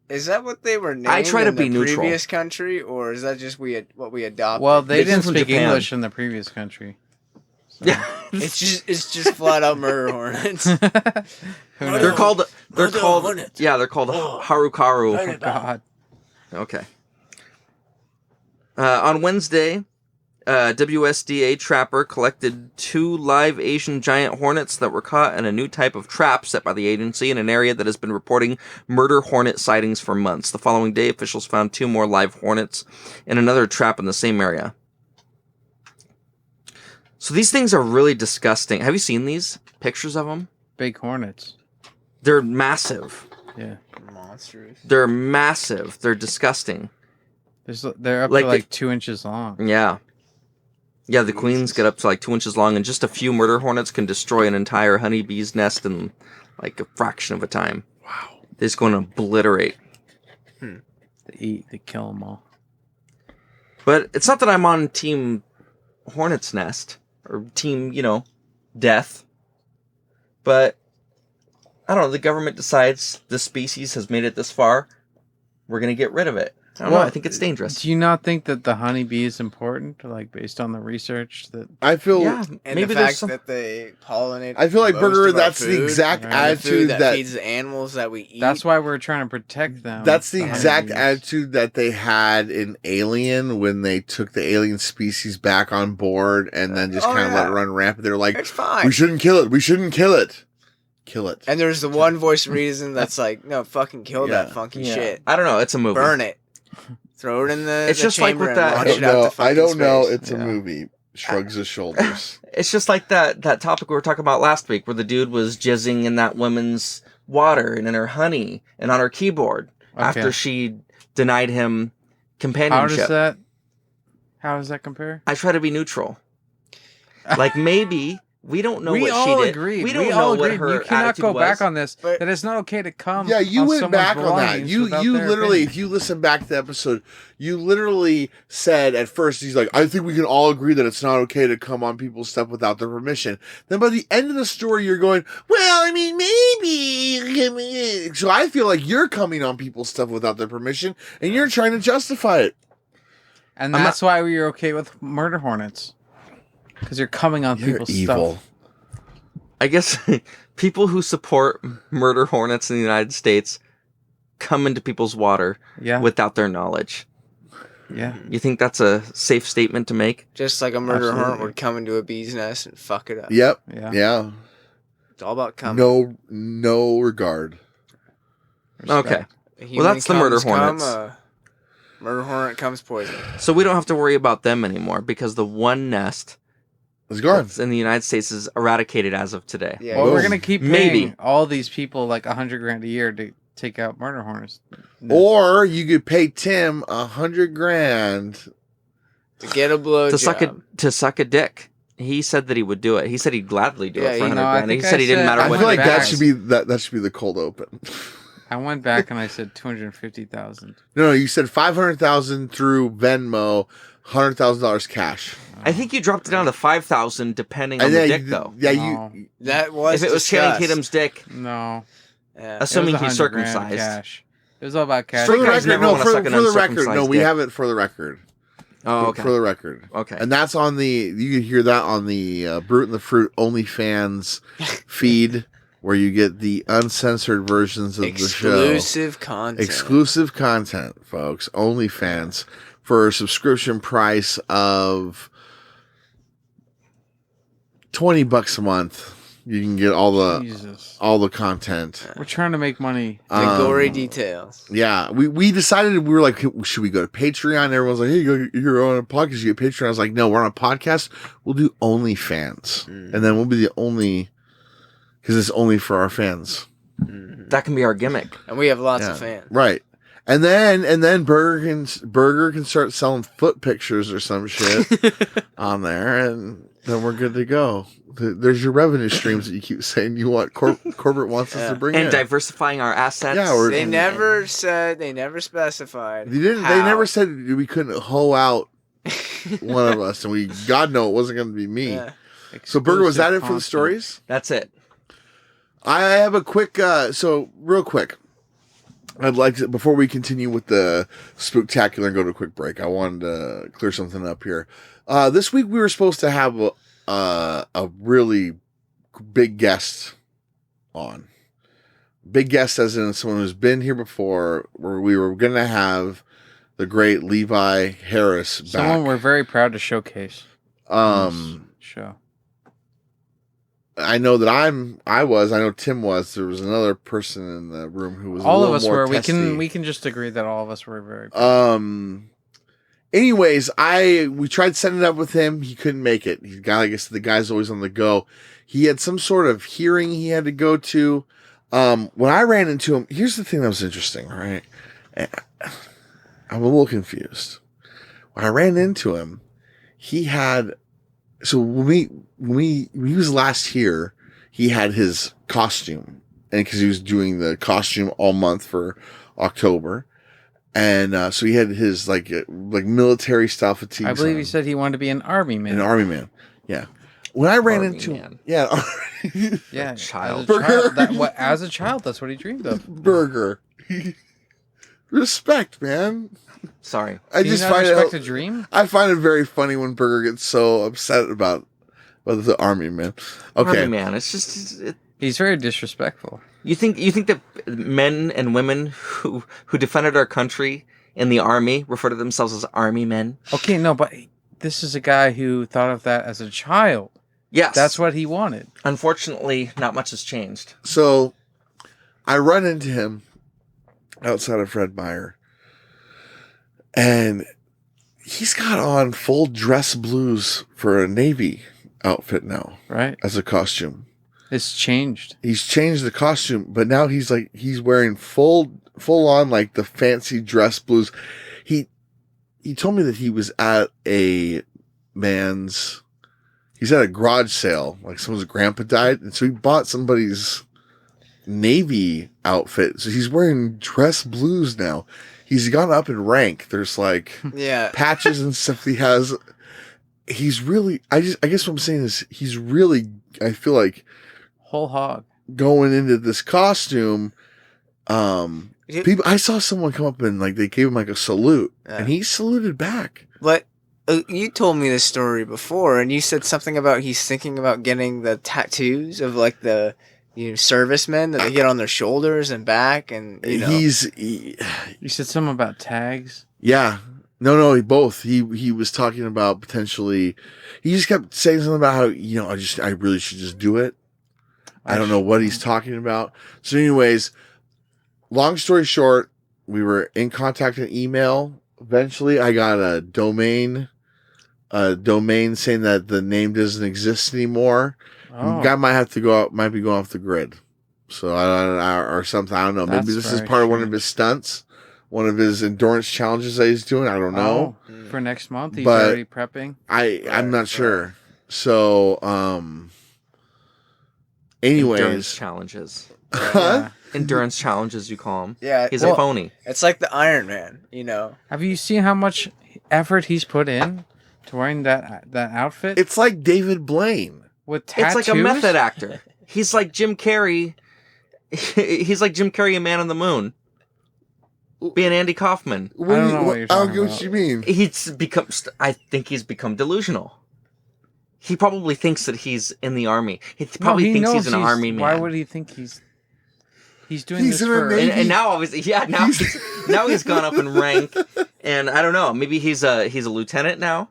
Is that what they were named I try to in be the neutral. previous country, or is that just what we adopted? Well, they They came didn't from speak Japan. English in the previous country. So. yeah, it's just flat out murder hornets. Who they're knows? called Murder hornets. harukaru. Oh, God. Okay. On Wednesday, WSDA trapper collected 2 live Asian giant hornets that were caught in a new type of trap set by the agency in an area that has been reporting murder hornet sightings for months. The following day, officials found 2 more live hornets in another trap in the same area. So these things are really disgusting. Have you seen these pictures of them? Big hornets. They're massive. Yeah. Monstrous. They're massive. They're disgusting. They're up to like 2 inches long. Yeah. Yeah, the queens get up to like 2 inches long, and just a few murder hornets can destroy an entire honeybee's nest in like a fraction of a time. Wow. They're just going to obliterate. They kill them all. But it's not that I'm on team hornet's nest or team, death. But I don't know, the government decides the species has made it this far. We're going to get rid of it. I don't know. I think it's dangerous. Do you not think that the honeybee is important, like based on the research that? I feel and maybe the fact that they pollinate. I feel like most Burger. of our That's the food, exact and attitude the food that feeds the animals that we eat. That's why we're trying to protect them. That's the exact attitude that they had in Alien when they took the alien species back on board and then just kind of let it run rampant. They're like, it's fine. We shouldn't kill it. We shouldn't kill it. Kill it. And there's the one voice reason that's like, no, fucking kill that funky shit. I don't know. It's a movie. Burn it. Throw it in the. It's just like with that. I don't know. It's a movie. Shrugs his shoulders. It's just like that topic we were talking about last week, where the dude was jizzing in that woman's water and in her honey and on her keyboard after she denied him companionship. How does that compare? I try to be neutral. Like maybe. We don't know what she did. We all agree. We don't know what her You cannot go was. back on this. That it's not okay to come. Yeah, you went back on that. You literally, opinion. if you listen back to the episode, you literally said at first, he's like, I think we can all agree that it's not okay to come on people's stuff without their permission. Then by the end of the story, you're going, well, I mean, maybe. So I feel like you're coming on people's stuff without their permission, and you're trying to justify it. And that's why we were okay with murder hornets. Because you're coming on people's stuff. I guess people who support murder hornets in the United States come into people's water without their knowledge. Yeah. You think that's a safe statement to make? Just like a murder hornet would come into a bee's nest and fuck it up. Yep. Yeah. It's all about coming. No regard. Okay. Well, that's the murder hornets. Murder hornet comes poison. So we don't have to worry about them anymore because the one nest is gone in the United States is eradicated as of today. Yeah. Well, we're gonna keep paying all these people like $100,000 a year to take out murder hornets. Or you could pay Tim $100,000 to get a blowjob to suck a dick. He said that he would do it. He said he'd gladly do it for $100,000. He said he didn't matter what. I feel like that should be the cold open. I went back and I said $250,000. No, you said $500,000 through Venmo, $100,000 cash. I think you dropped it down to $5,000 depending on the dick, though. Yeah, that was if it was Channing Tatum's dick. No, assuming he's circumcised. Cash. It was all about cash. For the record, no, we have it for the record. Oh, okay. For the record, okay, and that's on you can hear that on the Brute and the Fruit OnlyFans feed. Where you get the uncensored versions of the show. Exclusive content, folks. OnlyFans for a subscription price of $20 a month. You can get all the content. We're trying to make money. The gory details. Yeah, we decided we were like, should we go to Patreon? Everyone's like, hey, you're on a podcast. You get Patreon. I was like, no, we're on a podcast. We'll do OnlyFans, and then we'll be the only. Because it's only for our fans. That can be our gimmick. And we have lots of fans. Right. And then Burger can start selling foot pictures or some shit on there, and then we're good to go. There's your revenue streams that you keep saying you want corporate wants us to bring in. And diversifying our assets. Yeah, they never specified. They never said we couldn't hoe out one of us, and God know it wasn't going to be me. Yeah. So Burger, was that it for the stories? That's it. I have a quick, real quick. I'd like to, before we continue with the Spooktacular and go to a quick break, I wanted to clear something up here. This week we were supposed to have a really big guest on. Big guest as in someone who's been here before, where we were going to have the great Levi Harris back. Someone we're very proud to showcase. Show. I know that I know Tim was. There was another person in the room who was all a of us more were. testy. We can just agree that all of us were very. Anyways, we tried setting it up with him. He couldn't make it. I guess the guy's always on the go. He had some sort of hearing he had to go to. When I ran into him, here's the thing that was interesting, right? I'm a little confused. When I ran into him, he had, so when he was last here, he had his costume, and because he was doing the costume all month for October. And so he had his like military style fatigues. I believe on. he said he wanted to be an army man. An army man, yeah. When I ran Army into man. yeah, Yeah, Child. As a child, that's what he dreamed of. Burger, respect, man. Sorry. I Do you just not find respect it. a dream? I find it very funny when Burger gets so upset about the army man. Okay, Army man. It's just. He's very disrespectful. You think that men and women who defended our country in the army refer to themselves as army men? Okay, no, but this is a guy who thought of that as a child. Yes. That's what he wanted. Unfortunately, not much has changed. so I run into him outside of Fred Meyer, and he's got on full dress blues for a Navy outfit now Right? as a costume. It's changed. He's changed the costume, but now he's wearing full on like the fancy dress blues. He told me that he was at he's at a garage sale, like someone's grandpa died, and so he bought somebody's Navy outfit. So he's wearing dress blues now. He's gone up in rank. There's like Yeah. patches and stuff he has. He's really, I guess what I'm saying is he's really, I feel like, Whole hog. going into this costume, people, I saw someone come up and like they gave him like a salute, and he saluted back. But you told me this story before, and you said something about he's thinking about getting the tattoos of like the servicemen that they get on their shoulders and back, and You said something about tags. Yeah. No, both. He was talking about potentially. He just kept saying something about how I really should just do it. I don't know what he's talking about. So, anyways, long story short, we were in contact and email. Eventually, I got a domain saying that the name doesn't exist anymore. Oh. Guy might be going off the grid. So or something. I don't know. Maybe That's this is very part of one of strange. his stunts, one of his endurance challenges that he's doing. I don't know. Oh, for next month, he's But- already prepping. I'm not sure. So, Endurance anyways, challenges. huh? Endurance challenges, you call him. yeah, He's a phony. it's like the Iron Man, Have you seen how much effort he's put in to wearing that outfit It's like David Blaine. with tattoos? It's like a method actor. He's like Jim Carrey. He's like Jim Carrey in Man on the Moon. Being Andy Kaufman. What don't do know what you're I don't talking get what about. you mean. I think he's become delusional. He probably thinks that he's in the army. He probably thinks he's an army man. Why would he think he's doing He's this in a for? Navy. And now obviously, now he's gone up in rank, and I don't know. Maybe he's a lieutenant now.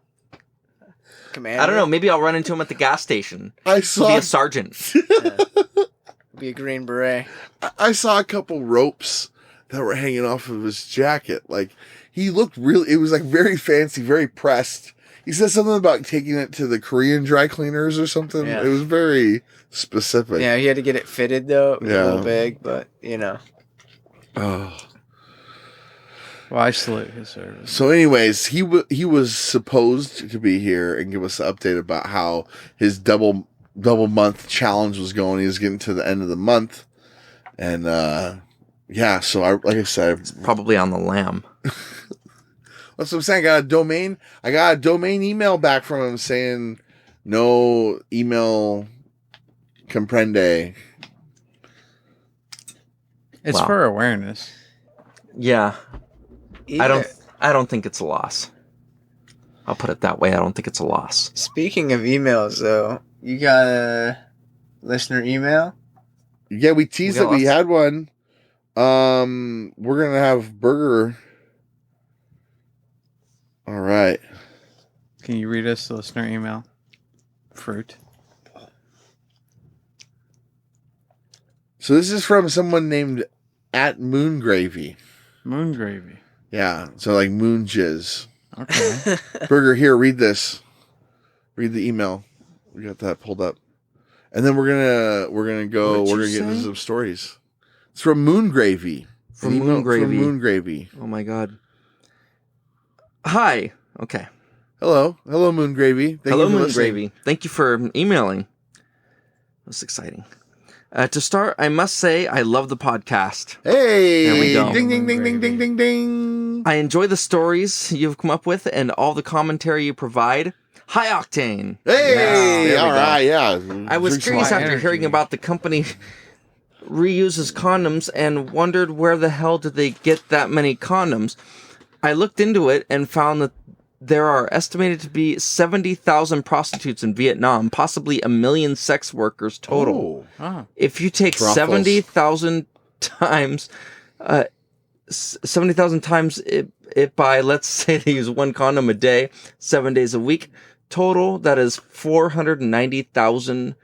Commander. I don't know. Maybe I'll run into him at the gas station. I He'll be saw a sergeant. Be a Green Beret. I saw a couple ropes that were hanging off of his jacket. Like he looked really. It was like very fancy, very pressed. He said something about taking it to the Korean dry cleaners or something. Yeah. It was very specific. Yeah, he had to get it fitted though. It was a Yeah. little big, but Oh. Well, I salute his service. So, anyways, he was supposed to be here and give us an update about how his double month challenge was going. He was getting to the end of the month, and yeah. So like I said, Probably on the lam. that's what I'm saying. I got a domain email back from him saying no email comprende. It's Wow. for awareness. Yeah, yeah. I don't think it's a loss. I'll put it that way. I don't think it's a loss. Speaking of emails, though, you got a listener email. Yeah, we teased We that got we lots. had one. We're gonna have Burger. All right. Can you read us the listener email? Fruit. So this is from someone named @Moongravy. Moon gravy. Yeah, so like moon jizz. Okay. Burger, here, read this. Read the email. We got that pulled up. And then we're gonna get into some stories. It's from Moon Gravy. From Moon Gravy. From Moon Gravy. Oh my God. Hi. Okay. Hello, Moon Gravy. Hello, Moon Gravy. Thank you for emailing. That's exciting. To start, I must say I love the podcast. Hey, there we go. Ding, ding, ding, ding, ding, ding, ding. I enjoy the stories you've come up with and all the commentary you provide. High octane. Hey, Yes, all right, yeah. I was curious after hearing about the company reuses condoms and wondered where the hell did they get that many condoms. I looked into it and found that there are estimated to be 70,000 prostitutes in Vietnam, possibly 1 million sex workers total. Oh. If you take Brothels. 70,000 times, 70,000 times it by, let's say they use one condom a day, 7 days a week, total, that is 490,000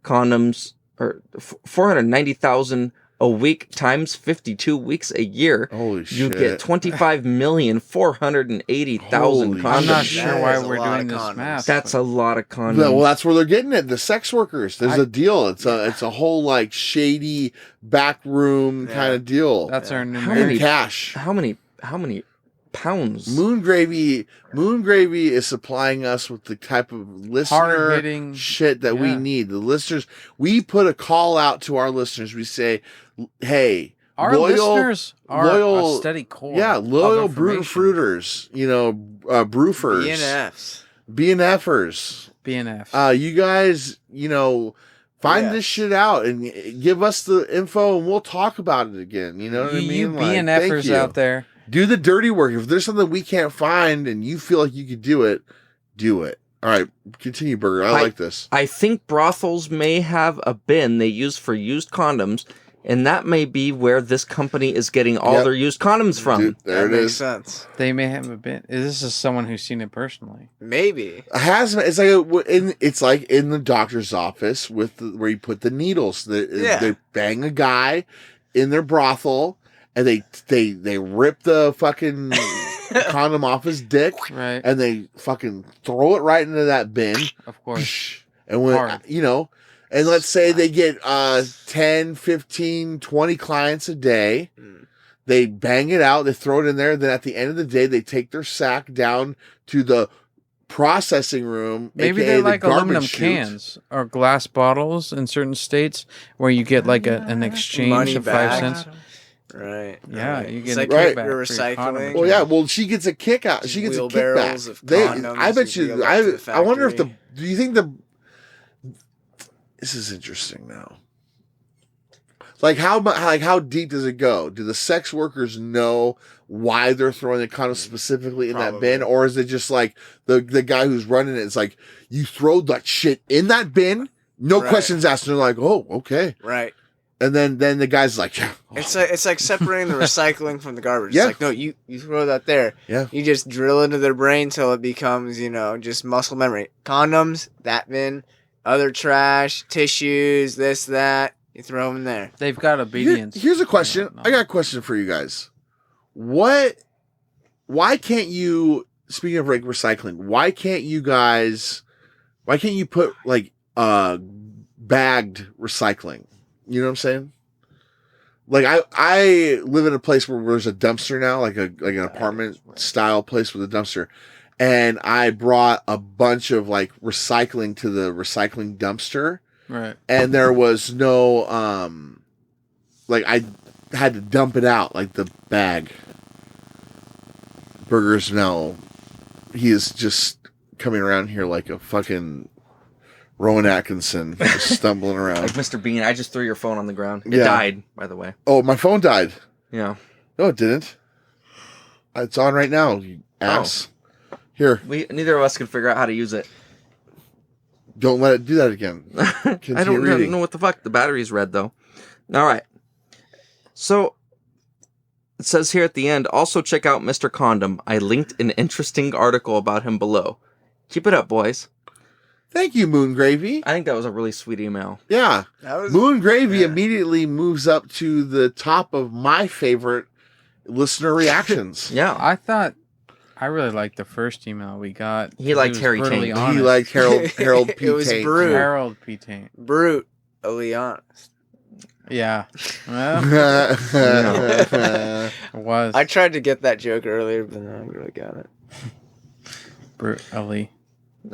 condoms, or 490,000 a week times 52 weeks a year. Holy You shit. get 25,480,000 Holy condoms. I'm not That sure why is a we're lot doing of this condoms. math. That's a lot of condoms. Well, that's where they're getting it. The sex workers. There's a deal. It's a whole like shady back room kind of deal. That's our new How and many- cash. How many pounds? Moon Gravy is supplying us with the type of listener Hard-hitting- shit that we yeah. need. The listeners, we put a call out to our listeners. We say, hey, Our listeners are loyal- a steady core. yeah, of loyal brew information. fruiters, broofers, BNFs. BNFers. BNF. You guys, find Yes. this shit out and give us the info and we'll talk about it again. You know what I mean? You Like, thank BNFers you. out there. Do the dirty work. If there's something we can't find and you feel like you could do it, do it. All right, continue, Burger. I like this. I think brothels may have a bin they use for used condoms, and that may be where this company is getting all Yep. their used condoms from. Dude, there That it makes is. sense. They may have a bit. This is someone who's seen it personally. Maybe. It's like in the doctor's office where you put the needles. They bang a guy in their brothel and they rip the fucking condom off his dick Right. and they fucking throw it right into that bin. Of course. And when Hard. and let's say they get 10, 15, 20 clients a day. They bang it out, they throw it in there, then at the end of the day they take their sack down to the processing room. Maybe aka they're the like garbage aluminum chute. cans or glass bottles in certain states where you get like an exchange Money of back. 5 cents. Right. Yeah, right. you It's get like a kickback you're for your condom recycling. Well, yeah, well, she gets a kick out. She gets a Wheelbarrows kickback. of condoms I bet you you. wheel up to the I wonder if factory. do you think the? This is interesting now. Like how deep does it go? Do the sex workers know why they're throwing the condom specifically in that Probably. bin, or is it just like the guy who's running it? It's like you throw that shit in that bin, no Right. questions asked. And they're like, oh, okay. Right. And then the guy's like, yeah, It's like separating the recycling from the garbage. Yeah. It's like, no, you throw that there. Yeah. You just drill into their brain till it becomes, just muscle memory. Condoms, that bin, other trash, tissues, this, that. You throw them in there. They've got obedience. Here's a question. No. I got a question for you guys. Why can't you, speaking of like recycling, why can't you put like bagged recycling? You know what I'm saying? Like I live in a place where there's a dumpster now, like an apartment style place with a dumpster. And I brought a bunch of like recycling to the recycling dumpster. Right. And there was no like I had to dump it out, like the bag. Burger's now he is just coming around here like a fucking Rowan Atkinson, just stumbling around. Like Mr. Bean, I just threw your phone on the ground. It Yeah. died, by the way. Oh, my phone died. Yeah. No, it didn't. It's on right now, you ass. Here, Neither of us could figure out how to use it. don't let it do that again. I don't reading. know what the fuck. The battery's red, though. All right. So, it says here at the end, also check out Mr. Condom. I linked an interesting article about him below. Keep it up, boys. Thank you, Moon Gravy. I think that was a really sweet email. Yeah. That was Moon Gravy yeah. immediately moves up to the top of my favorite listener reactions. Yeah. I thought I really liked the first email we got. He liked was Harry brutally Taint. honest. He liked Harold P. It was Taint. Brute. Harold P. Taint. Brutally honest. Yeah. Well, it was. I tried to get that joke earlier, but no, I really got it. Brutally.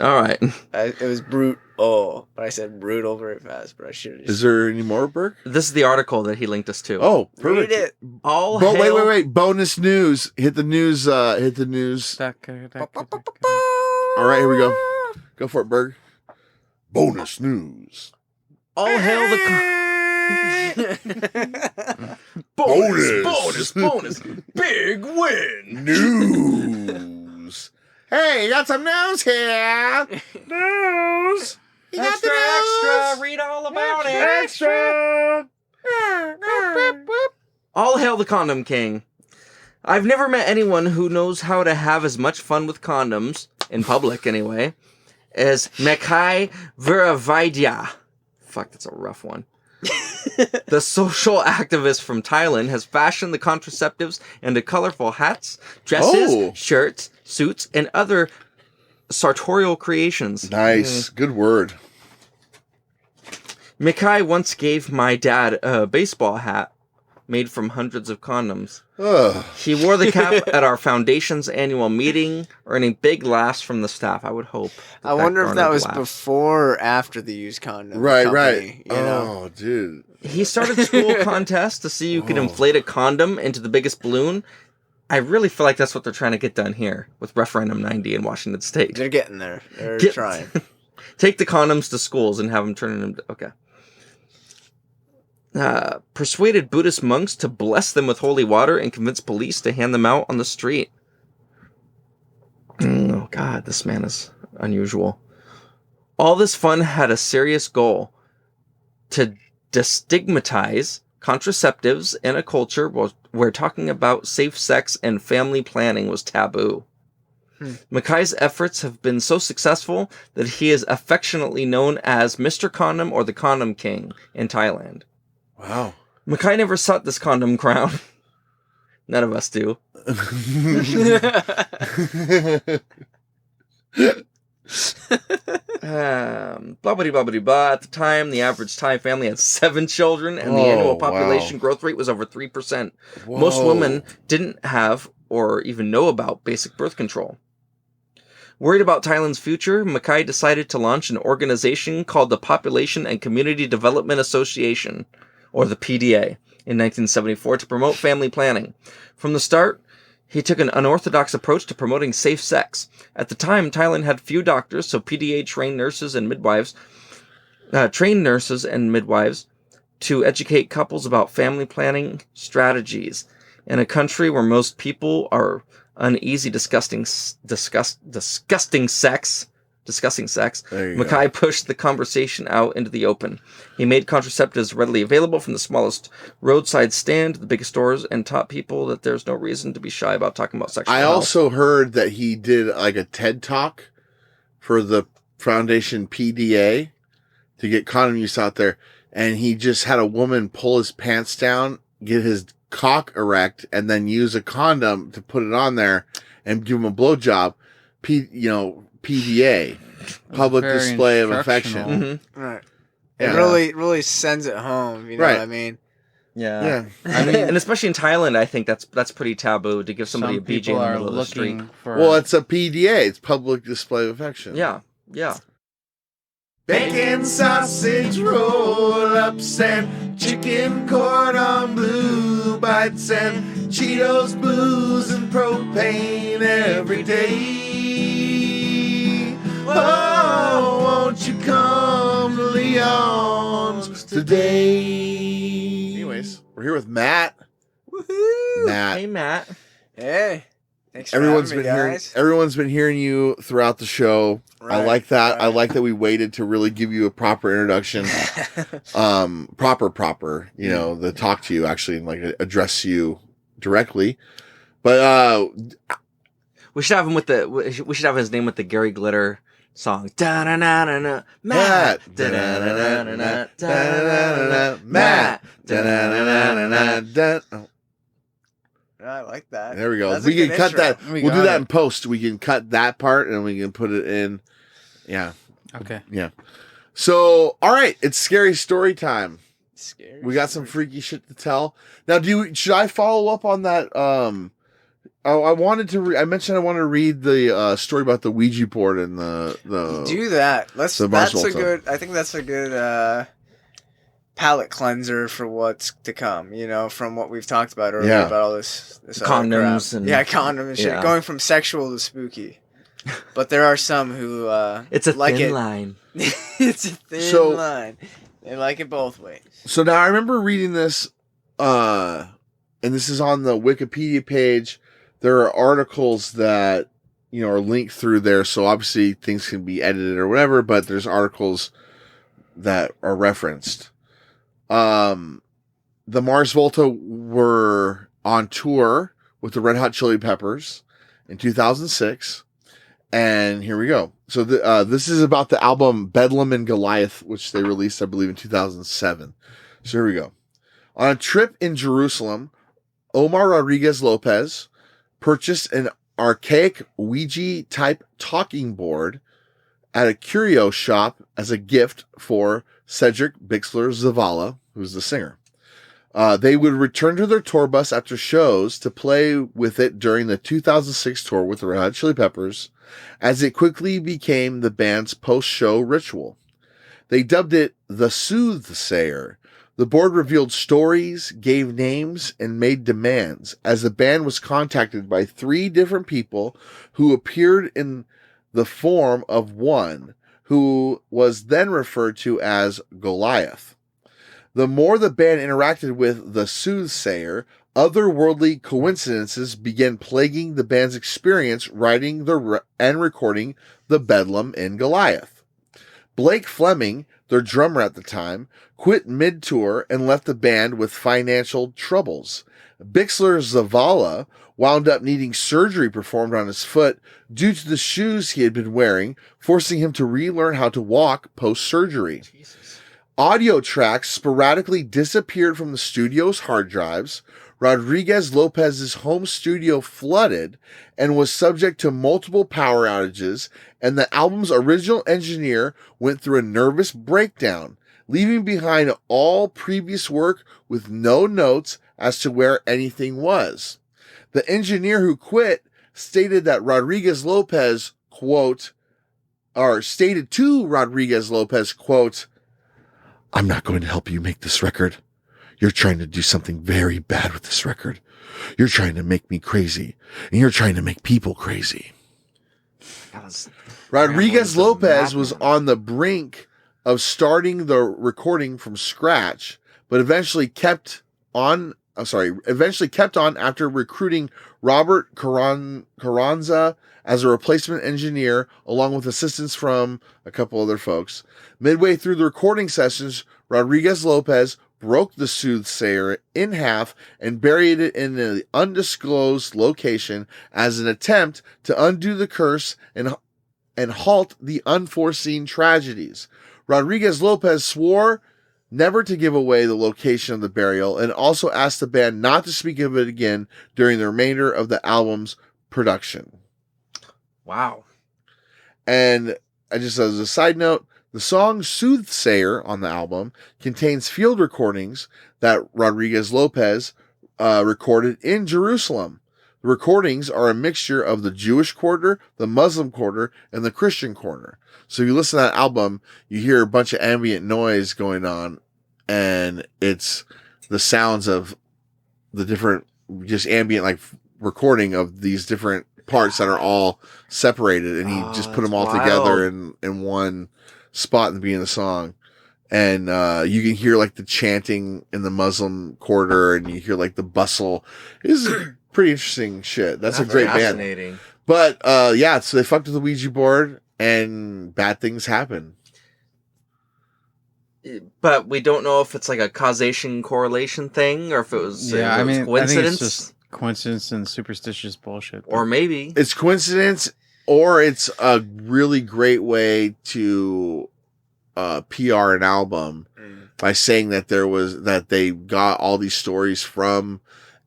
All right. It was brute. Oh, but I said brutal very fast. But I should have. Is there any more, Burke? This is the article that he linked us to. Oh, Read perfect. it. All But hail... wait. Bonus news. Hit the news. Hit the news. All right, here we go. Go for it, Berg. Bonus news. All hail the... bonus. Big win. News. Hey, you got some news here. News. You got the news. Read all about Extra. All hail the condom king. I've never met anyone who knows how to have as much fun with condoms, in public anyway, as Mekai Viravidya. Fuck, that's a rough one. The social activist from Thailand has fashioned the contraceptives into colorful hats, dresses, shirts, suits, and other sartorial creations. Nice. Good word. Mikai once gave my dad a baseball hat made from hundreds of condoms. Ugh. He wore the cap at our foundation's annual meeting, earning big laughs from the staff. I would hope. I wonder if that garnered was laughs. before or after the used condom. Right. company, You know? Oh, dude. He started school contests to see who could inflate a condom into the biggest balloon. I really feel like that's what they're trying to get done here with Referendum 90 in Washington State. They're getting there. They're Get- trying. Take the condoms to schools and have them turn them. Okay. Persuaded Buddhist monks to bless them with holy water and convince police to hand them out on the street. Oh, God, this man is unusual. All this fun had a serious goal: to destigmatize contraceptives in a culture where talking about safe sex and family planning was taboo. Makai's efforts have been so successful that he is affectionately known as Mr. Condom or the Condom King in Thailand. Wow. Makai never sought this condom crown. None of us do. Blah-blah-blah-blah-blah. At the time, the average Thai family had 7 children, and the annual population growth rate was over 3%. Whoa. Most women didn't have or even know about basic birth control. Worried about Thailand's future, Makai decided to launch an organization called the Population and Community Development Association, or the PDA, in 1974 to promote family planning. From the start, he took an unorthodox approach to promoting safe sex. At the time, Thailand had few doctors, so PDA trained nurses and midwives to educate couples about family planning strategies. In a country where most people are uneasy discussing sex, Makai pushed the conversation out into the open. He made contraceptives readily available from the smallest roadside stand to the biggest stores and taught people that there's no reason to be shy about talking about sexual health. also heard that he did like a TED Talk for the Foundation PDA to get condom use out there. And he just had a woman pull his pants down, get his cock erect, and then use a condom to put it on there and give him a blowjob. PDA, public Very display of instructional. affection. Right. Yeah. It really sends it home. You know what I mean? Yeah. I mean, and especially in Thailand, I think that's pretty taboo to give somebody Some a BJ in people the are middle of the street. looking for. Well, it's a PDA. It's public display of affection. Yeah. Bacon, sausage, roll-ups, and chicken cordon bleu bites, and Cheetos, booze, and propane every day. Oh, won't you come to Leon's today? Anyways, we're here with Matt. Woohoo! Matt. Hey, Matt. Hey. Thanks for Everyone's having been me, hearing. guys. Everyone's been hearing you throughout the show. I Right, like that. I right. like that we waited to really give you a proper introduction. Proper. You know, the talk to you actually and like address you directly. But We should have him with we should have his name with the Gary Glitter song. Da-na-na-na-na, Matt. Da-na-na-na-na, da-na-na-na-na, Matt. Da-na-na-na-na-na. I like that. There we go. That's We a can good cut intro. that. We'll do that in post. We can cut that part and we can put it in. Yeah. Okay. Yeah. So, all right, it's scary story time. Scary. We got some freaky shit to tell. Now, should I follow up on that? I wanted to. I mentioned I wanted to read the story about the Ouija board and the do that. That's a Volta. good. I think that's a good palate cleanser for what's to come. You know, from what we've talked about earlier about all this condoms and condom and shit, going from sexual to spooky. But there are some who it's a like thin it. line. It's a thin line. They like it both ways. So now I remember reading this, and this is on the Wikipedia page. There are articles that, are linked through there. So obviously things can be edited or whatever, but there's articles that are referenced. The Mars Volta were on tour with the Red Hot Chili Peppers in 2006. And here we go. So this is about the album Bedlam and Goliath, which they released, I believe, in 2007. So here we go. On a trip in Jerusalem, Omar Rodriguez Lopez purchased an archaic Ouija-type talking board at a curio shop as a gift for Cedric Bixler Zavala, who's the singer. They would return to their tour bus after shows to play with it during the 2006 tour with the Red Hot Chili Peppers, as it quickly became the band's post-show ritual. They dubbed it the Soothsayer. The board revealed stories, gave names, and made demands, as the band was contacted by 3 different people who appeared in the form of one, who was then referred to as Goliath. The more the band interacted with the Soothsayer, otherworldly coincidences began plaguing the band's experience writing and recording the Bedlam in Goliath. Blake Fleming, their drummer at the time, quit mid-tour and left the band with financial troubles. Bixler Zavala wound up needing surgery performed on his foot due to the shoes he had been wearing, forcing him to relearn how to walk post-surgery. Audio tracks sporadically disappeared from the studio's hard drives. Rodriguez Lopez's home studio flooded and was subject to multiple power outages, and the album's original engineer went through a nervous breakdown, leaving behind all previous work with no notes as to where anything was. The engineer who quit stated that Rodriguez Lopez, stated to Rodriguez Lopez, quote, "I'm not going to help you make this record. You're trying to do something very bad with this record. You're trying to make me crazy, and you're trying to make people crazy." Rodriguez Lopez was on the brink of starting the recording from scratch, but eventually kept on after recruiting Robert Carranza as a replacement engineer, along with assistance from a couple other folks. Midway through the recording sessions, Rodriguez Lopez broke the Soothsayer in half and buried it in an undisclosed location as an attempt to undo the curse and halt the unforeseen tragedies. Rodriguez Lopez swore never to give away the location of the burial and also asked the band not to speak of it again during the remainder of the album's production. Wow. And just as a side note, the song Soothsayer on the album contains field recordings that Rodriguez Lopez recorded in Jerusalem. The recordings are a mixture of the Jewish quarter, the Muslim quarter, and the Christian quarter. So if you listen to that album, you hear a bunch of ambient noise going on, and it's the sounds of the different, just ambient recording of these different parts that are all separated, and he just put them all together in one spot in the beginning of the song. And you can hear the chanting in the Muslim quarter, and you hear the bustle. It's pretty interesting shit. That's a great band. But so they fucked with the Ouija board, and bad things happen. But we don't know if it's a causation correlation thing, or if it was coincidence. I think it's just coincidence and superstitious bullshit. Or maybe it's coincidence, or it's a really great way to PR an album by saying that they got all these stories from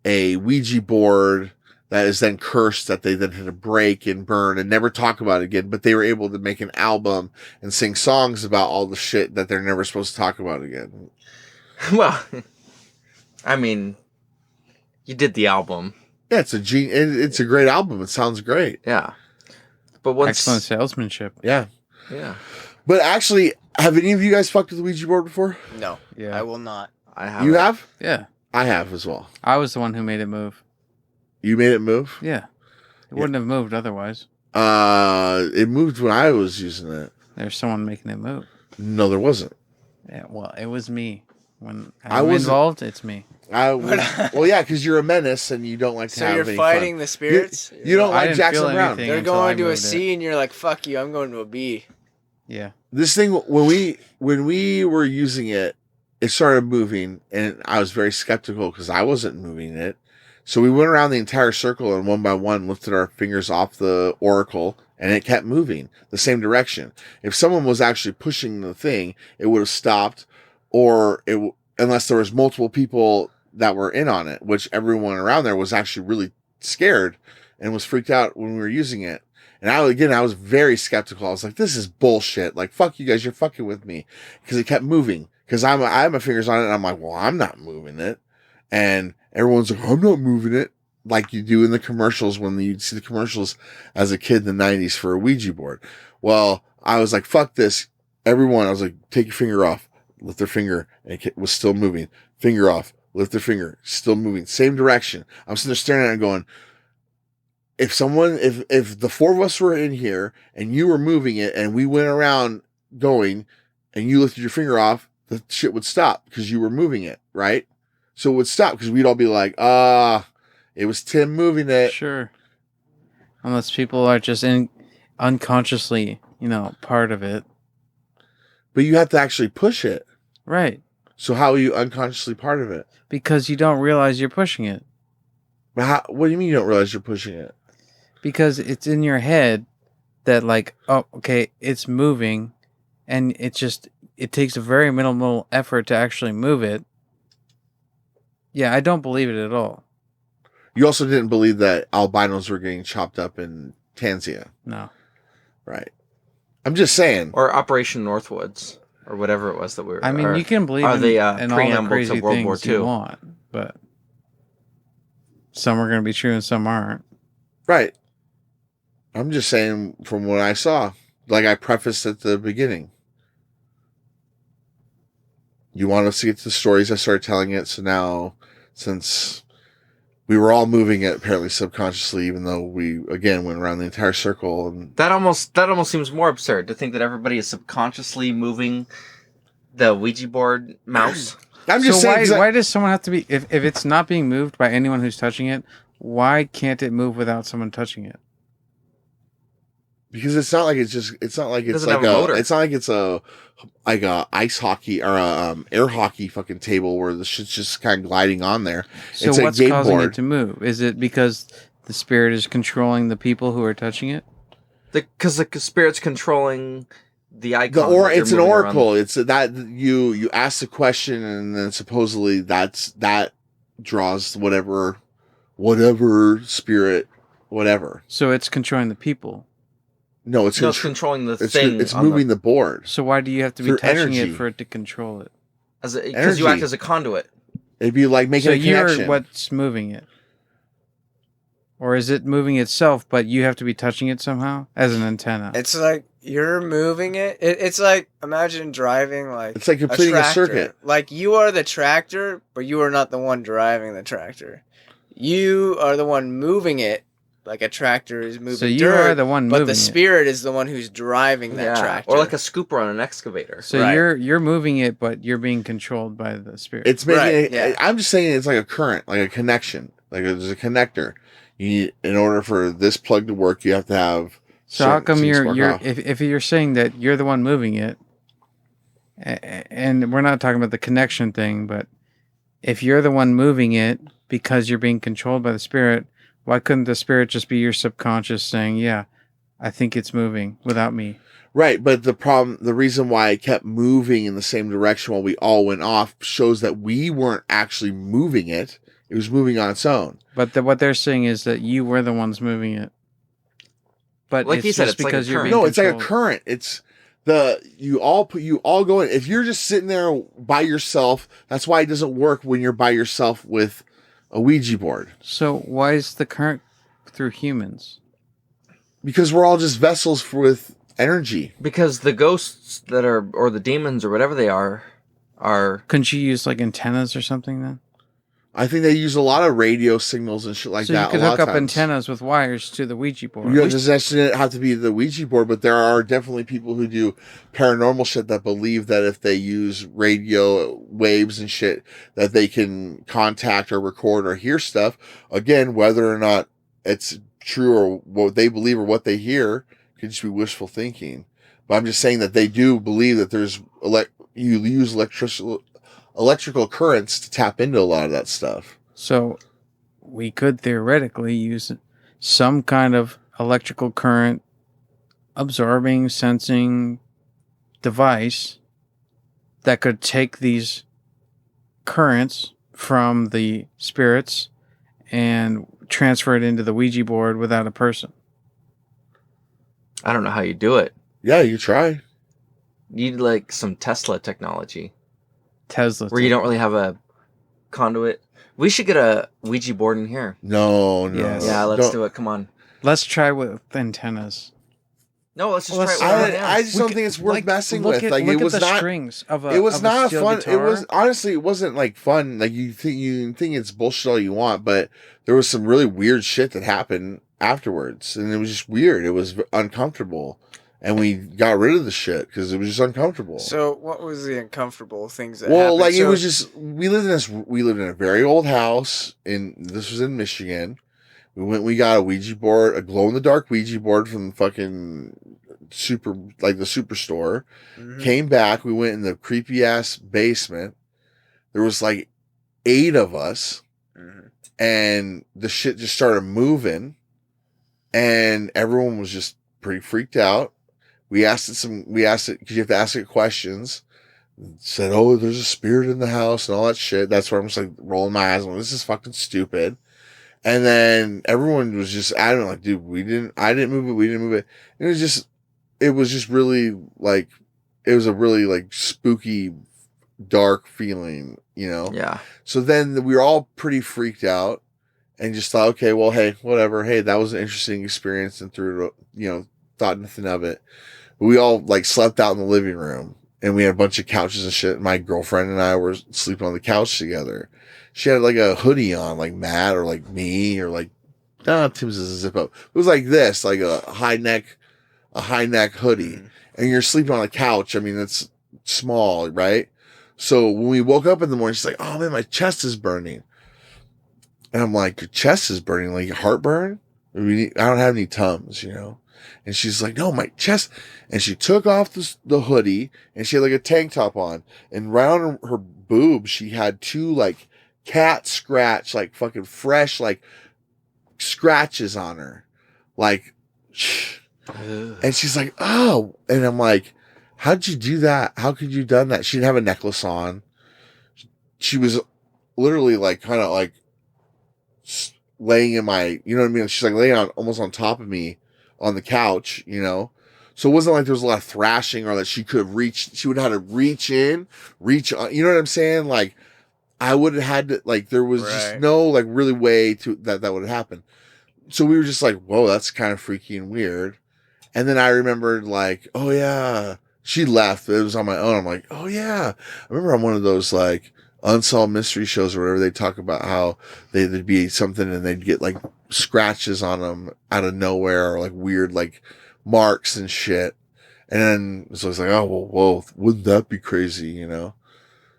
a Ouija board that is then cursed that they then had to break and burn and never talk about it again. But they were able to make an album and sing songs about all the shit that they're never supposed to talk about again. Well, I mean, you did the album. Yeah, it's a great album. It sounds great. Yeah. But once... Excellent salesmanship. Yeah. Yeah. But actually, have any of you guys fucked with the Ouija board before? No. Yeah. I will not. I have. You have? Yeah. I have as well. I was the one who made it move. You made it move? Yeah. It wouldn't have moved otherwise. It moved when I was using it. There's someone making it move. No, there wasn't. Yeah, well, it was me. When I I'm was involved, it's me. Well, yeah, because you're a menace and you don't like to So have you're any fighting fun. the spirits? You don't I like didn't Jackson feel Brown. anything. They're until I going to a moved C and you're like, fuck you, I'm going to a B. Yeah. This thing, when we were using it, it started moving, and I was very skeptical because I wasn't moving it. So we went around the entire circle and one by one lifted our fingers off the oracle, and it kept moving the same direction. If someone was actually pushing the thing, it would have stopped, or unless there was multiple people that were in on it, which everyone around there was actually really scared and was freaked out when we were using it. And I was very skeptical. I was like, this is bullshit. Like, fuck you guys, you're fucking with me. Because it kept moving. Because I had my fingers on it, and I'm like, well, I'm not moving it. And everyone's like, I'm not moving it. Like you do in the commercials when you'd see the commercials as a kid in the 90s for a Ouija board. Well, I was like, fuck this. Everyone, I was like, take your finger off. Lift their finger. And it was still moving. Finger off. Lift their finger. Still moving. Same direction. I'm sitting there staring at it and going, if the four of us were in here and you were moving it and we went around going and you lifted your finger off, the shit would stop because you were moving it, right? So it would stop because we'd all be like, it was Tim moving it. Sure. Unless people are just unconsciously, part of it. But you have to actually push it. Right. So how are you unconsciously part of it? Because you don't realize you're pushing it. But what do you mean you don't realize you're pushing it? Because it's in your head that like, oh, okay, it's moving, and it takes a very minimal effort to actually move it. Yeah, I don't believe it at all. You also didn't believe that albinos were getting chopped up in Tanzania. No. Right. I'm just saying. Or Operation Northwoods, or whatever it was that we were... I mean, you can believe in the all the preamble crazy to World War things you II. want, but some are going to be true and some aren't. Right. I'm just saying from what I saw, like I prefaced at the beginning. You want us to get to the stories, I started telling it. So now, since we were all moving it apparently subconsciously, even though we again went around the entire circle, and that almost seems more absurd to think that everybody is subconsciously moving the Ouija board mouse. I'm just saying. Why does someone have to be? If it's not being moved by anyone who's touching it, why can't it move without someone touching it? Because it's not like it's like a ice hockey or a air hockey fucking table where the shit's just kind of gliding on there. So it's what's a game causing board. it to move? Is it because the spirit is controlling the people who are touching it? Because the spirit's controlling the icon. It's an oracle. It's that you ask the question and then supposedly that draws whatever spirit, whatever. So it's controlling the people. No, it's controlling the thing. It's moving the board. So why do you have to be Through touching energy. it for it to control it? Because you act as a conduit. It'd be like making a connection. You're what's moving it. Or is it moving itself, but you have to be touching it somehow as an antenna? It's like you're moving it. It's like, imagine driving like it's like completing a tractor. circuit. Like you are the tractor, but you are not the one driving the tractor. You are the one moving it. Like a tractor is moving. So you dirt, are the one moving but the spirit is the one who's driving that tractor. Or like a scooper on an excavator. So Right. you're moving it, but you're being controlled by the spirit. It's making Right, yeah. I'm just saying it's like a current, like a connection. Like there's a connector. You need, in order for this plug to work, you have to have. So how come things spark you're off. if you're saying that you're the one moving it, and we're not talking about the connection thing, but if you're the one moving it because you're being controlled by the spirit, why couldn't the spirit just be your subconscious saying, yeah, I think it's moving without me? Right, but the reason why it kept moving in the same direction while we all went off shows that we weren't actually moving it. It was moving on its own. But what they're saying is that you were the ones moving it. But Like it's he said, just it's like a because you're current. being No, it's like a controlled. current. It's you all go in. If you're just sitting there by yourself, that's why it doesn't work when you're by yourself with a Ouija board. So why is the current through humans? Because we're all just vessels with energy. Because the ghosts that are, or the demons or whatever they are Couldn't you use like antennas or something then? I think they use a lot of radio signals and shit like so that. you could a lot hook of up times. antennas with wires to the Ouija board. You know, it doesn't necessarily have to be the Ouija board, but there are definitely people who do paranormal shit that believe that if they use radio waves and shit, that they can contact or record or hear stuff. Again, whether or not it's true or what they believe or what they hear could just be wishful thinking. But I'm just saying that they do believe that there's you use electrical currents to tap into a lot of that stuff. So we could theoretically use some kind of electrical current absorbing, sensing device that could take these currents from the spirits and transfer it into the Ouija board without a person. I don't know how you do it. Yeah, you try. You need like some Tesla technology Tesla. where you don't really have a conduit. We should get a Ouija board in here. No. Yes. Yeah, let's Don't- do it. Come on. Let's try with antennas. No, let's just Well, try it. let's- with our hands. I just don't think it's worth messing with. Like look it was at the not. strings of a. It was of not a steel fun. Guitar. It was honestly, it wasn't like fun. Like you think it's bullshit all you want, but there was some really weird shit that happened afterwards, and it was just weird. It was uncomfortable, and we got rid of the shit because it was just uncomfortable. So, what was the uncomfortable things that well, happened? like it So- was just we lived in a very old house this was in Michigan. We got a Ouija board, a glow in the dark Ouija board from fucking the superstore. Mhm. Came back, we went in the creepy ass basement. There was like 8 of us, Mhm. and the shit just started moving, and everyone was just pretty freaked out. We asked it because you have to ask it questions. Said, "Oh, there's a spirit in the house" and all that shit. That's where I'm just like rolling my eyes. I'm like, this is fucking stupid. And then everyone was just adamant, like, dude, I didn't move it. We didn't move it. It was just really like, it was a really like spooky, dark feeling, you know? Yeah. So then we were all pretty freaked out and just thought, okay, well, hey, whatever. Hey, that was an interesting experience, and thought nothing of it. But we all like slept out in the living room, and we had a bunch of couches and shit. My girlfriend and I were sleeping on the couch together. She had like a hoodie on, like Matt or like me or like, Tim's is a zip up. It was like this, like a high neck hoodie. And you're sleeping on a couch. I mean, it's small, right? So when we woke up in the morning, she's like, "Oh man, my chest is burning." And I'm like, "Your chest is burning? Like heartburn?" I don't have any Tums, you know? And she's like, "No, my chest." And she took off the hoodie, and she had like a tank top on, and around her boob, she had 2 like cat scratch, like fucking fresh, like scratches on her. Like, and she's like, "Oh," and I'm like, "How'd you do that? How could you have done that?" She didn't have a necklace on. She was literally like kind of like laying in my, you know what I mean? She's like laying almost on top of me on the couch, you know? So it wasn't like there was a lot of thrashing or that she would have had to reach on, you know what I'm saying? Like I would have had to, like, there was just no like really way to that would have happened. So we were just like, whoa, that's kind of freaky and weird. And then I remembered like, oh yeah, she left. It was on my own. I'm like, oh yeah. I remember on one of those like unsolved mystery shows or whatever, they talk about how there'd be something and they'd get like scratches on them out of nowhere or like weird like marks and shit. And then so I was like, oh well, whoa, wouldn't that be crazy, you know?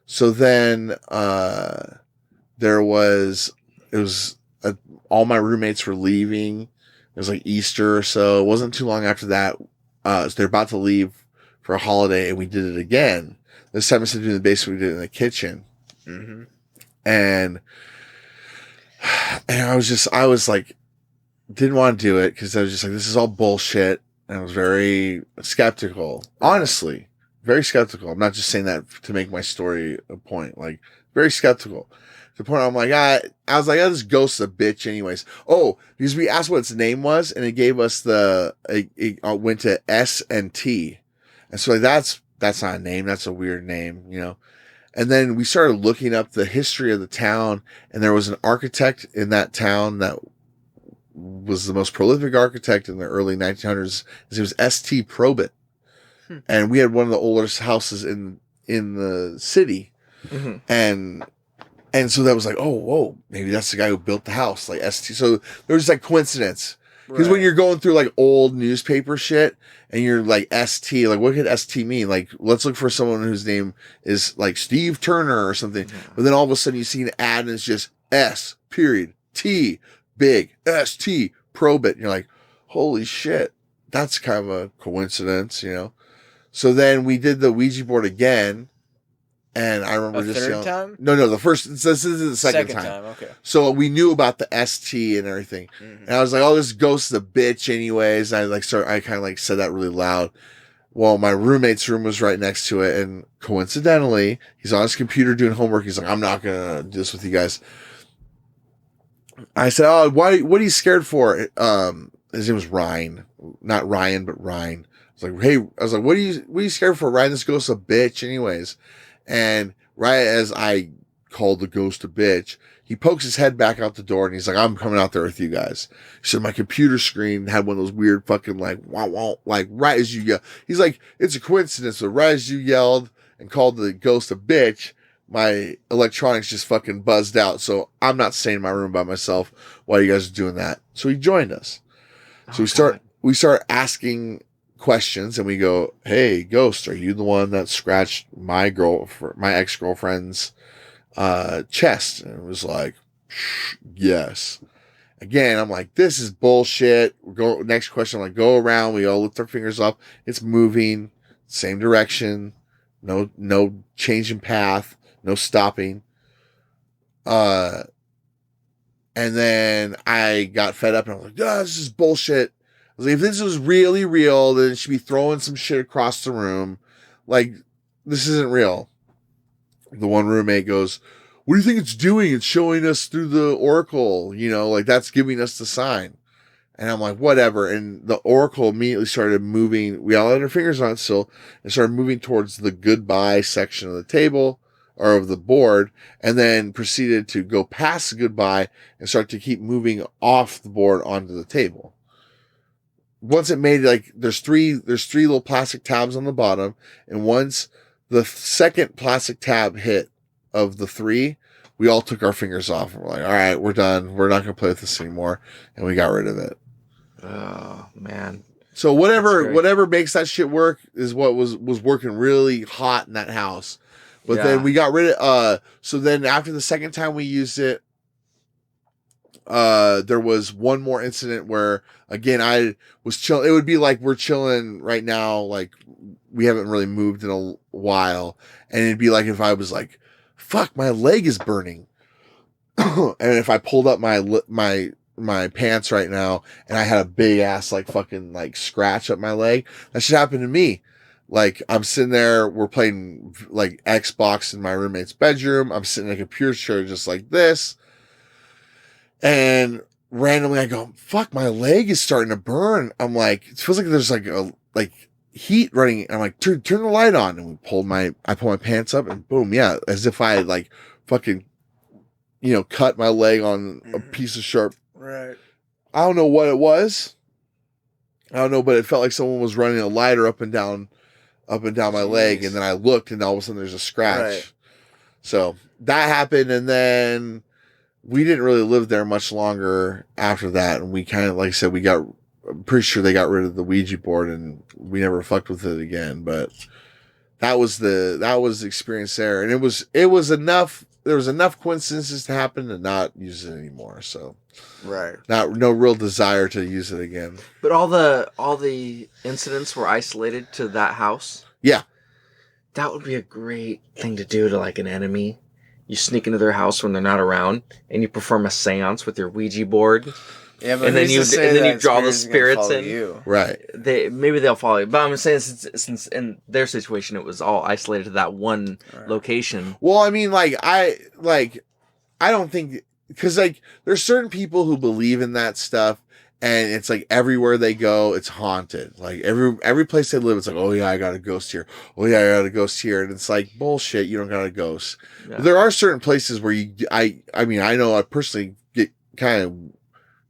So then all my roommates were leaving. It was like Easter or so. It wasn't too long after that. So they're about to leave for a holiday, and we did it again. This time instead of doing the basement, we did it in the kitchen. Mm-hmm. And I was like, didn't want to do it because I was just like, this is all bullshit. And I was very skeptical, honestly, very skeptical. I'm not just saying that to make my story a point, like very skeptical. the point I'm like, I was like, this ghost's a bitch anyways. Oh, because we asked what its name was, and it gave us it went to S and T. And so like, that's not a name. That's a weird name, you know? And then we started looking up the history of the town, and there was an architect in that town that was the most prolific architect in the early 1900s. His name was S.T. Probit. And we had one of the oldest houses in the city. Mm-hmm. And so that was like, oh, whoa, maybe that's the guy who built the house, like ST. So there was like coincidence. Because when you're going through like old newspaper shit and you're like ST, like what could ST mean? Like, let's look for someone whose name is like Steve Turner or something. Yeah. But then all of a sudden you see an ad and it's just S, period, T, big, ST, Probit. And you're like, holy shit, that's kind of a coincidence, you know? So then we did the Ouija board again. And I remember just third time? No, this is the second time. Okay. So we knew about the ST and everything. Mm-hmm. And I was like, oh, this ghost is a bitch anyways. And I kind of like said that really loud. Well, my roommate's room was right next to it. And coincidentally, he's on his computer doing homework. He's like, I'm not going to do this with you guys. I said, oh, what are you scared for? His name was Ryan. Not Ryan, but Ryan. I was like, what are you scared for, Ryan? This ghost's a bitch anyways. And right as I called the ghost a bitch, he pokes his head back out the door and he's like, I'm coming out there with you guys. He said, my computer screen had one of those weird fucking like, wah, wah, like right as you yell. He's like, it's a coincidence, but right as you yelled and called the ghost a bitch, my electronics just fucking buzzed out. So I'm not staying in my room by myself while you guys are doing that. So he joined us. So we start asking questions and we go, hey, ghost, are you the one that scratched my ex-girlfriend's chest? And it was like, yes. Again, I'm like, this is bullshit. Next question, I'm like, go around. We all lift our fingers up. It's moving, same direction. No change in path, no stopping. And then I got fed up and I was like, this is bullshit. I was like, if this was really real, then it should be throwing some shit across the room. Like, this isn't real. The one roommate goes, what do you think it's doing? It's showing us through the oracle, you know, like that's giving us the sign. And I'm like, whatever. And the oracle immediately started moving. We all had our fingers on it still and started moving towards the goodbye section of the table or of the board, and then proceeded to go past the goodbye and start to keep moving off the board onto the table. Once it made like, there's three little plastic tabs on the bottom. And once the second plastic tab hit of the three, we all took our fingers off and we're like, all right, we're done. We're not going to play with this anymore. And we got rid of it. Oh man. So whatever makes that shit work is what was working really hot in that house. But then we got rid of, so then after the second time we used it, there was one more incident where, again, I was chilling. It would be like we're chilling right now, like we haven't really moved in a while. And it'd be like if I was like, fuck, my leg is burning. And if I pulled up my pants right now and I had a big ass like fucking like scratch up my leg, that should happen to me. Like I'm sitting there, we're playing like Xbox in my roommate's bedroom. I'm sitting in a computer chair just like this. And randomly I go, fuck, my leg is starting to burn. I'm like, it feels like there's like a heat running. I'm like, turn the light on. And I pull my pants up and boom, yeah, as if I had like fucking, you know, cut my leg on a piece of sharp. Right. I don't know what it was. I don't know, but it felt like someone was running a lighter up and down my leg. And then I looked and all of a sudden there's a scratch. Right. So that happened. And then we didn't really live there much longer after that. And we kind of, like I said, I'm pretty sure they got rid of the Ouija board and we never fucked with it again. But that was the experience there. And it was enough. There was enough coincidences to happen to not use it anymore. So right. No real desire to use it again. But all the incidents were isolated to that house. Yeah. That would be a great thing to do to like an enemy. You sneak into their house when they're not around, and you perform a seance with your Ouija board. Yeah, but and then you draw the spirits in. You. Right. Maybe they'll follow you. But I'm saying since in their situation it was all isolated to that one location. Well, I mean, I don't think, because like there's certain people who believe in that stuff, and it's like everywhere they go, it's haunted. Like every place they live, it's like, oh yeah, I got a ghost here. Oh yeah, I got a ghost here, and it's like bullshit. You don't got a ghost. Yeah. But there are certain places where I mean, I know I personally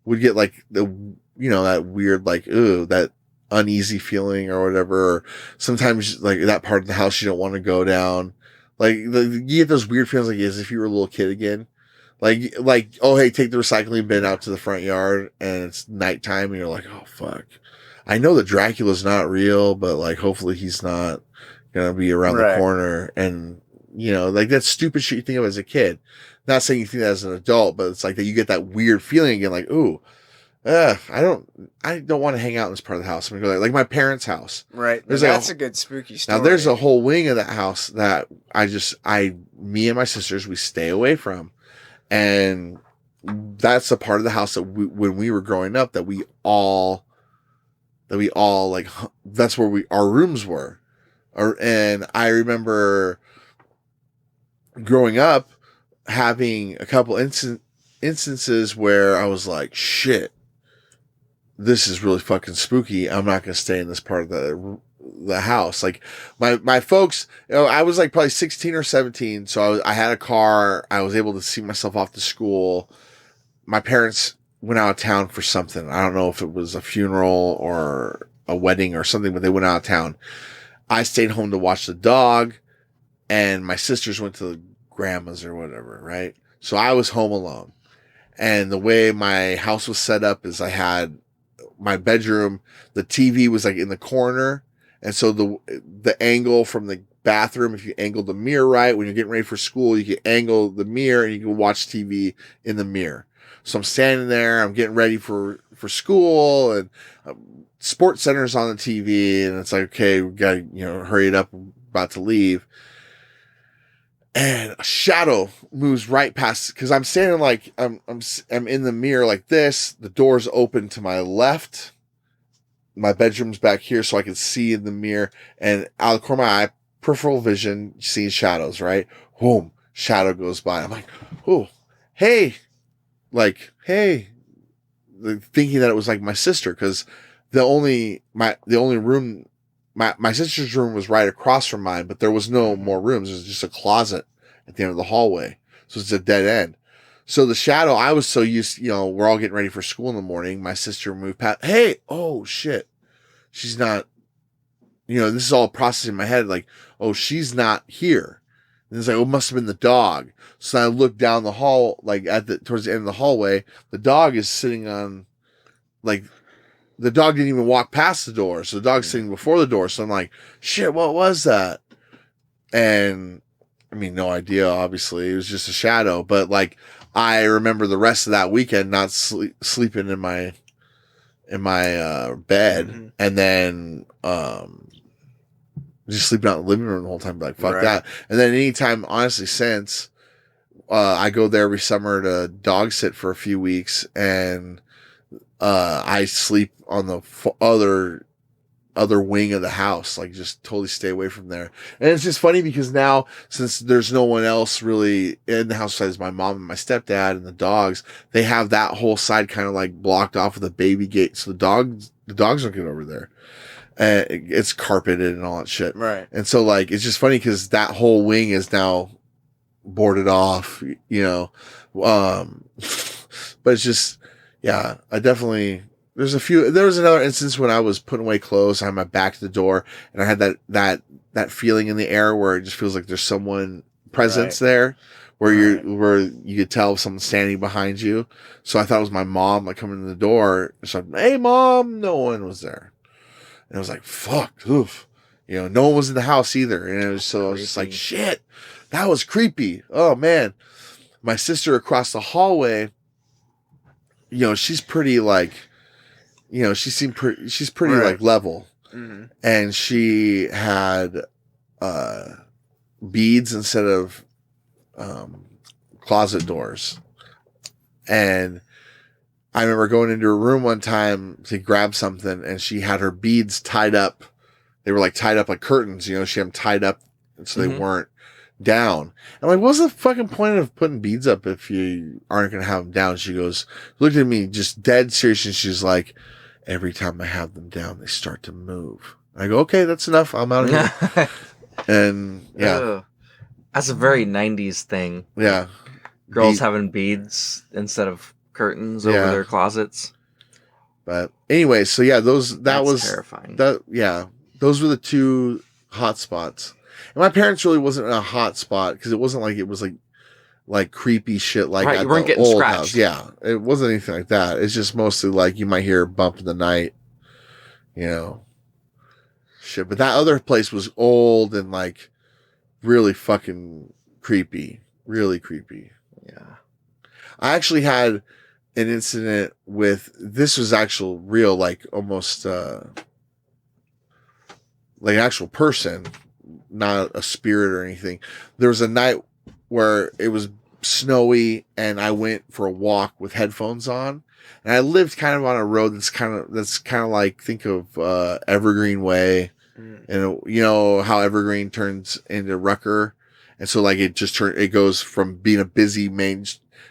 would get like that weird, like, ooh, that uneasy feeling or whatever. Or sometimes like that part of the house you don't want to go down. Like you get those weird feelings like as if you were a little kid again. Like, oh, hey, take the recycling bin out to the front yard and it's nighttime and you're like, oh, fuck. I know that Dracula's not real, but like, hopefully he's not going to be around the corner. And, like that stupid shit you think of as a kid. Not saying you think that as an adult, but it's like that you get that weird feeling again, like, ooh, I don't want to hang out in this part of the house. I'm going to go like my parents' house. Right. That's a good spooky story. Now there's a whole wing of that house that me and my sisters, we stay away from. And that's a part of the house that when we were growing up, that we all like, that's where our rooms were. And I remember growing up having a couple instances where I was like, shit, this is really fucking spooky. I'm not going to stay in this part of the house. Like my folks, I was like probably 16 or 17. So I had a car. I was able to see myself off to school. My parents went out of town for something. I don't know if it was a funeral or a wedding or something, but they went out of town. I stayed home to watch the dog, and my sisters went to grandma's or whatever. Right. So I was home alone, and the way my house was set up is I had my bedroom, the TV was like in the corner. And so the angle from the bathroom, if you angle the mirror right, when you're getting ready for school, you can angle the mirror and you can watch TV in the mirror. So I'm standing there, I'm getting ready for school, and Sports Center's on the TV, and it's like, okay, we gotta, hurry it up, I'm about to leave. And a shadow moves right past, because I'm standing like, I'm in the mirror like this, the door's open to my left. My bedroom's back here so I can see in the mirror, and out of the corner of my eye, peripheral vision, seeing shadows, right? Boom, shadow goes by. I'm like, oh, hey, thinking that it was like my sister, because the only room, my sister's room was right across from mine, but there was no more rooms. It was just a closet at the end of the hallway. So it's a dead end. So the shadow, I was so used, we're all getting ready for school in the morning. My sister moved past. Hey, oh shit. She's not, this is all processing in my head. Like, oh, she's not here. And it's like, oh, it must have been the dog. So I look down the hall, like towards the end of the hallway, the dog is sitting on, like, the dog didn't even walk past the door. So the dog's sitting before the door. So I'm like, shit, what was that? And I mean, no idea, obviously. It was just a shadow. But like, I remember the rest of that weekend not sleeping in my bed, and then just sleeping out in the living room the whole time. Like, fuck that. And then anytime, honestly, since I go there every summer to dog sit for a few weeks, and I sleep on the other wing of the house, like just totally stay away from there. And it's just funny because now, since there's no one else really in the house besides my mom and my stepdad and the dogs, they have that whole side kind of like blocked off with a baby gate, so the dogs don't get over there. It's carpeted and all that shit, right? And so like, it's just funny because that whole wing is now boarded off, but it's just, yeah, I definitely. There was another instance when I was putting away clothes. I had my back to the door, and I had that feeling in the air where it just feels like there's someone presence there, where you could tell someone's standing behind you. So I thought it was my mom, like, coming in the door. So, hey, Mom, no one was there, and I was like, fuck, oof, no one was in the house either, and I was just like, shit, that was creepy. Oh man, my sister across the hallway, she's pretty like. She's pretty like level, and she had beads instead of closet doors. And I remember going into her room one time to grab something, and she had her beads tied up. They were like tied up like curtains, she had them tied up so they weren't down. I'm like, what's the fucking point of putting beads up if you aren't going to have them down? She looked at me just dead serious, and she's like, every time I have them down, they start to move. I go, okay, that's enough. I'm out of here. And yeah. Ugh. That's a very 90s thing. Yeah. Girls having beads instead of curtains over their closets. But anyway, so yeah, that's was terrifying. Those were the two hot spots. And my parents really wasn't a hot spot because it wasn't like creepy shit like right, at you weren't the getting old scratched. house. Yeah, it wasn't anything like that. It's just mostly like you might hear a bump in the night, shit. But that other place was old and like really fucking creepy, really creepy. Yeah, I actually had an incident with this was actual real, like almost like an actual person, not a spirit or anything. There was a night where it was snowy and I went for a walk with headphones on, and I lived kind of on a road that's kind of like, think of Evergreen Way, and you know how Evergreen turns into Rucker, and so like it goes from being a busy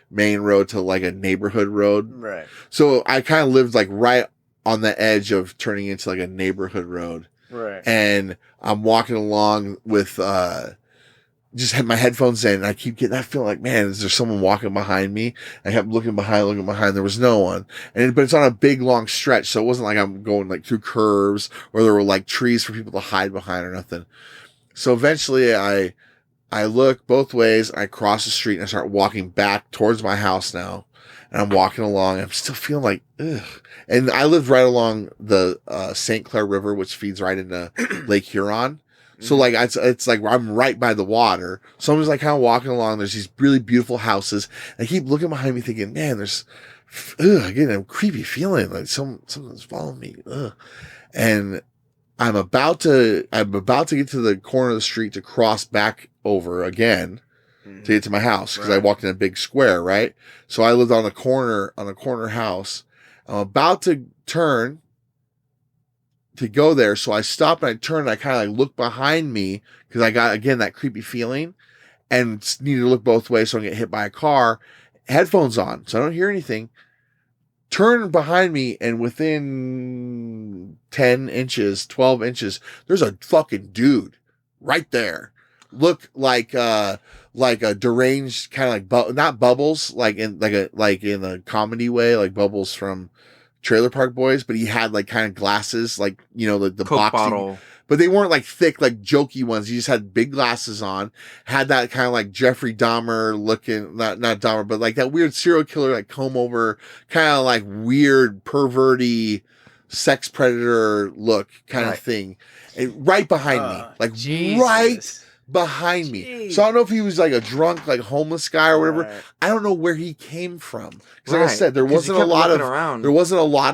main road to like a neighborhood road. Right. So I kind of lived like right on the edge of turning into like a neighborhood road. Right. And I'm walking along with just had my headphones in, and I keep getting that feeling like, man, is there someone walking behind me? I kept looking behind. There was no one. But it's on a big long stretch, so it wasn't like I'm going like through curves or there were like trees for people to hide behind or nothing. So eventually I look both ways, I cross the street, and I start walking back towards my house now. And I'm walking along, and I'm still feeling like, ugh. And I lived right along the St. Clair River, which feeds right into Lake Huron. So like it's like I'm right by the water. So I'm just like kind of walking along. There's these really beautiful houses. And I keep looking behind me thinking, man, there's getting a creepy feeling like something's following me. Ugh. And I'm about to get to the corner of the street to cross back over again to get to my house because I walked in a big square, right? So I lived on a corner house. I'm about to turn to go there, so I stop and I turn and I kind of like look behind me because I got again that creepy feeling and need to look both ways so I don't get hit by a car. Headphones on, so I don't hear anything. Turn behind me, and within 10 inches, 12 inches, there's a fucking dude right there. Look like a deranged kind of like not Bubbles, like in a comedy way, like Bubbles from Trailer Park Boys, but he had like kind of glasses, like the Coke boxing bottle. But they weren't like thick, like jokey ones. He just had big glasses on, had that kind of like Jeffrey Dahmer looking, not Dahmer, but like that weird serial killer, like comb over, kind of like weird perverty sex predator look kind of thing. And right behind me, like Jesus. right behind me. So I don't know if he was like a drunk, like homeless guy or whatever. Right. I don't know where he came from. Because like I said, there wasn't a lot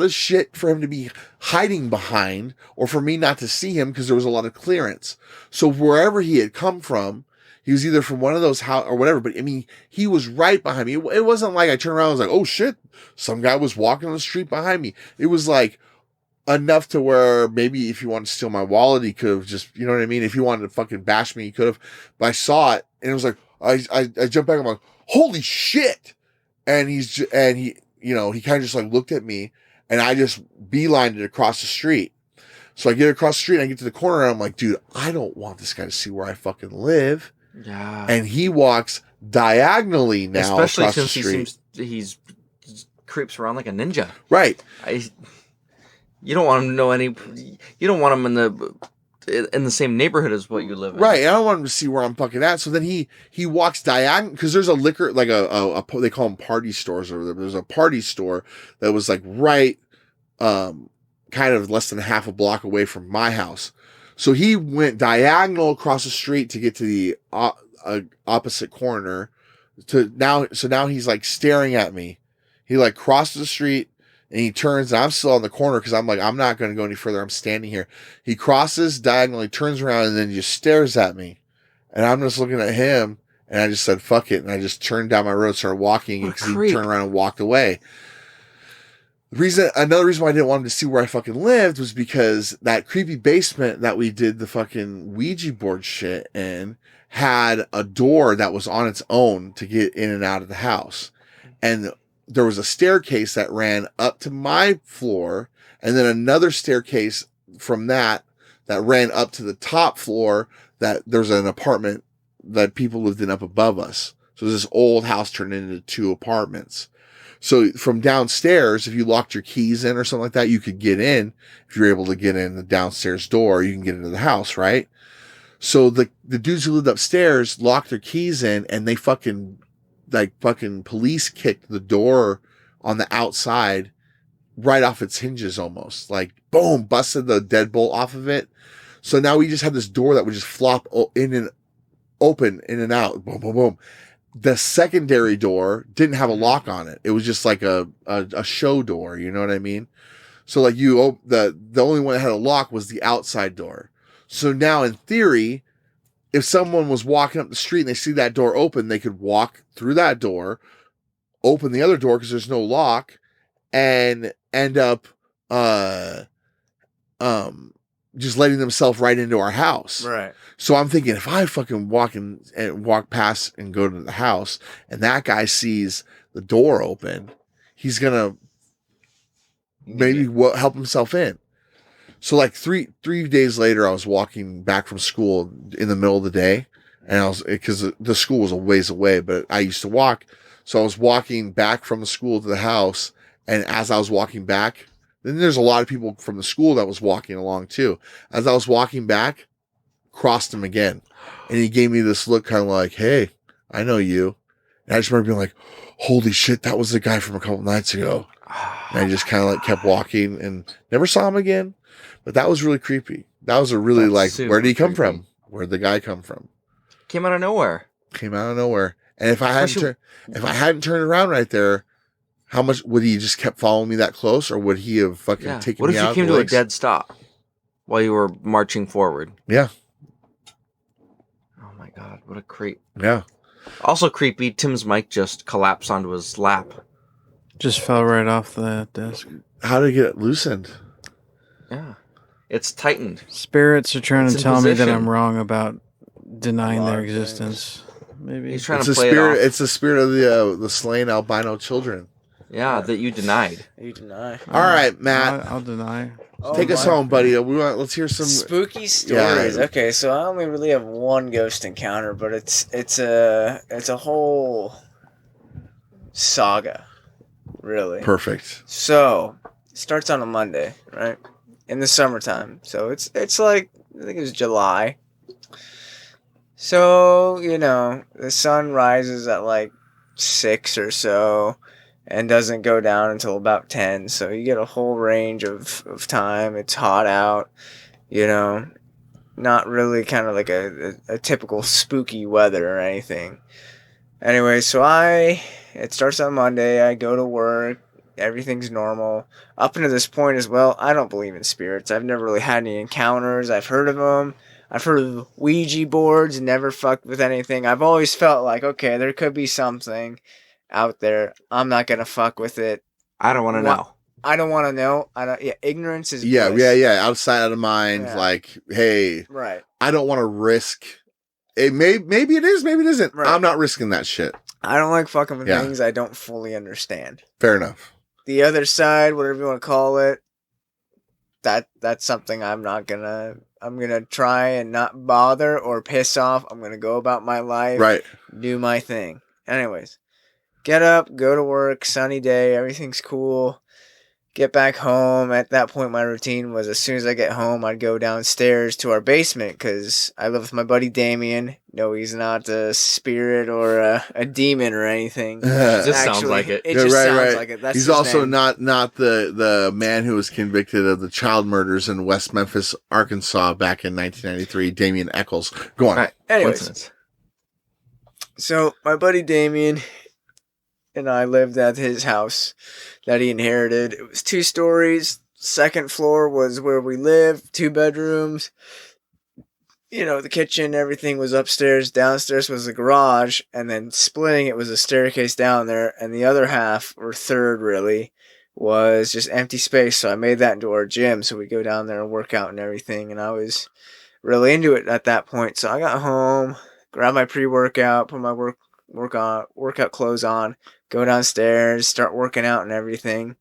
of shit for him to be hiding behind or for me not to see him because there was a lot of clearance. So wherever he had come from, he was either from one of those houses or whatever, but I mean, he was right behind me. It wasn't like I turned around and was like, oh shit, some guy was walking on the street behind me. It was like enough to where maybe if he wanted to steal my wallet, he could have just, you know what I mean? If he wanted to fucking bash me, he could have. But I saw it and it was like, I jumped back. I'm like, holy shit. And he kind of just like looked at me and I just beelined it across the street. So I get across the street and I get to the corner and I'm like, dude, I don't want this guy to see where I fucking live. Yeah. And he walks diagonally now especially across since the street. He creeps around like a ninja. Right. You don't want him to know you don't want him in the same neighborhood as what you live in. Right. I don't want him to see where I'm fucking at. So then he walks diagonal because there's a liquor, like a they call them party stores over there. There's a party store that was like right, kind of less than half a block away from my house. So he went diagonal across the street to get to the opposite corner so now he's like staring at me. He like crosses the street. And he turns, and I'm still on the corner because I'm like, I'm not going to go any further. I'm standing here. He crosses diagonally, turns around, and then just stares at me. And I'm just looking at him, and I just said, fuck it. And I just turned down my road, started walking, because he turned around and walked away. Another reason why I didn't want him to see where I fucking lived was because that creepy basement that we did the fucking Ouija board shit in had a door that was on its own to get in and out of the house. And there was a staircase that ran up to my floor, and then another staircase from that ran up to the top floor, that there's an apartment that people lived in up above us. So this old house turned into 2 apartments. So from downstairs, if you locked your keys in or something like that, you could get in. If you're able to get in the downstairs door, you can get into the house, right? So the dudes who lived upstairs locked their keys in, and they fucking police kicked the door on the outside right off its hinges almost. Like, boom, busted the deadbolt off of it. So now we just had this door that would just flop in and open, in and out. Boom, boom, boom. The secondary door didn't have a lock on it. It was just like a show door. You know what I mean? So like the only one that had a lock was the outside door. So now in theory, if someone was walking up the street and they see that door open, they could walk through that door, open the other door because there's no lock, and end up just letting themselves right into our house. Right. So I'm thinking, if I fucking walk past and go to the house, and that guy sees the door open, he's gonna maybe help himself in. So like three days later, I was walking back from school in the middle of the day, and because the school was a ways away, but I used to walk. So I was walking back from the school to the house, and as I was walking back, then there's a lot of people from the school that was walking along too. As I was walking back, crossed him again, and he gave me this look, kind of like, "Hey, I know you." And I just remember being like, "Holy shit, that was the guy from a couple nights ago." And I just kind of like kept walking and never saw him again. But that was really creepy. That was a really where did he come from? Where'd the guy come from? Came out of nowhere. And if I hadn't turned around right there, how much would he just kept following me that close, or would he have fucking taken me out? What if you came to a dead stop while you were marching forward? Yeah. Oh my god, what a creep. Yeah. Also creepy, Tim's mic just collapsed onto his lap. Just fell right off the desk. How did it get loosened? Yeah. It's tightened. Spirits are trying to tell me that position. I'm wrong about denying their existence. Maybe He's trying It's to the play spirit. it off. It's the spirit of the slain albino children. Yeah, that you denied. You deny. All right, Matt, I'll deny. take us home, buddy. Let's hear some Spooky stories. Yeah. Okay, so I only really have one ghost encounter, but it's a whole saga, really. Perfect. So it starts on a Monday, right? In the summertime. So it's like, I think it was July. So, the sun rises at like 6 or so and doesn't go down until about 10. So you get a whole range of time. It's hot out, not really kind of like a typical spooky weather or anything. Anyway, so it starts on Monday. I go to work. Everything's normal. Up until this point as well, I don't believe in spirits. I've never really had any encounters. I've heard of them. I've heard of Ouija boards, never fucked with anything. I've always felt like, okay, there could be something out there. I'm not going to fuck with it. I don't want to know. I don't want to know. Ignorance is bliss. Yeah. Outside of mind, like, hey, right. I don't want to risk. Maybe it is, maybe it isn't. Right. I'm not risking that shit. I don't like fucking with things I don't fully understand. Fair enough. The other side, whatever you want to call it, that's something I'm gonna try and not bother or piss off. I'm gonna go about my life, Right. do my thing. Anyways, get up, go to work, sunny day, everything's cool. Get back home. At that point, my routine was as soon as I get home, I'd go downstairs to our basement because I live with my buddy Damien. No, he's not a spirit or a demon or anything. Just sounds like it. It just sounds like it. That's He's his also name. not the man who was convicted of the child murders in West Memphis, Arkansas back in 1993, Damien Eccles. Go on. Right. Anyways, so my buddy Damien and I lived at his house that he inherited. It was 2 stories. Second floor was where we lived, 2 bedrooms. The kitchen, everything was upstairs. Downstairs was the garage, and then splitting it was a staircase down there, and the other half, or third really, was just empty space. So I made that into our gym, so we go down there and work out and everything, and I was really into it at that point. So I got home, grab my pre-workout, put my workout clothes on, go downstairs, start working out and everything.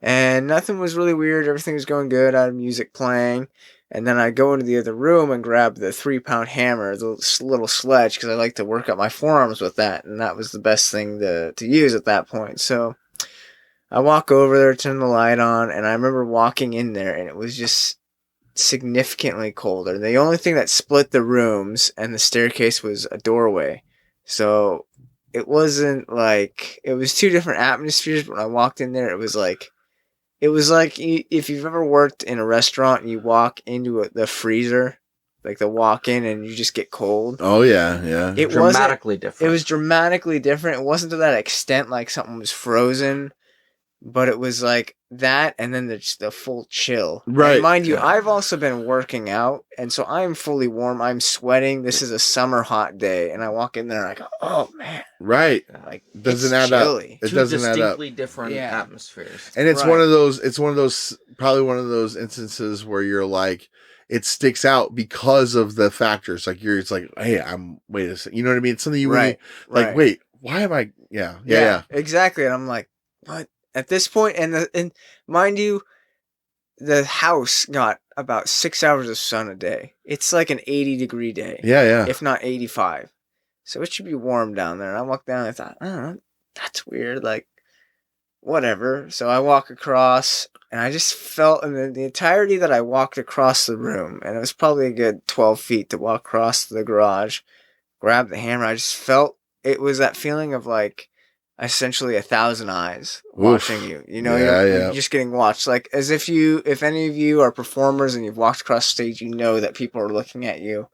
And nothing was really weird. Everything was going good. I had music playing. And then I go into the other room and grab the 3-pound hammer, the little sledge, because I like to work out my forearms with that. And that was the best thing to use at that point. So I walk over there, turn the light on, and I remember walking in there, and it was just significantly colder. The only thing that split the rooms and the staircase was a doorway. So it wasn't like, it was two different atmospheres. But when I walked in there, it was like if you've ever worked in a restaurant and you walk into the freezer, like the walk-in, and you just get cold. Oh, yeah, yeah. It dramatically different. It was dramatically different. It wasn't to that extent like something was frozen, but it was like that, and then the full chill. Right. And mind you, I've also been working out, and so I'm fully warm. I'm sweating. This is a summer hot day, and I walk in there and I go, "Oh man!" Right. Like Doesn't add chilly. up. It Two doesn't add up. distinctly different atmospheres. And it's Right. one of those. It's probably one of those instances where you're like, it sticks out because of the factors. Like it's like, hey, wait a second. You know what I mean? It's something you really like. Wait, why am I? Yeah. Exactly. And I'm like, what? At this point, and mind you, the house got about 6 hours of sun a day. It's like an 80-degree day. Yeah. If not 85. So it should be warm down there. And I walked down and I thought, I don't know, that's weird. Like, whatever. So I walk across and I just felt, in the entirety that I walked across the room, and it was probably a good 12 feet to walk across the garage, grab the hammer, I just felt, it was that feeling of like, essentially 1,000 eyes watching you. You know, you're just getting watched. Like, as if any of you are performers and you've walked across stage, you know that people are looking at you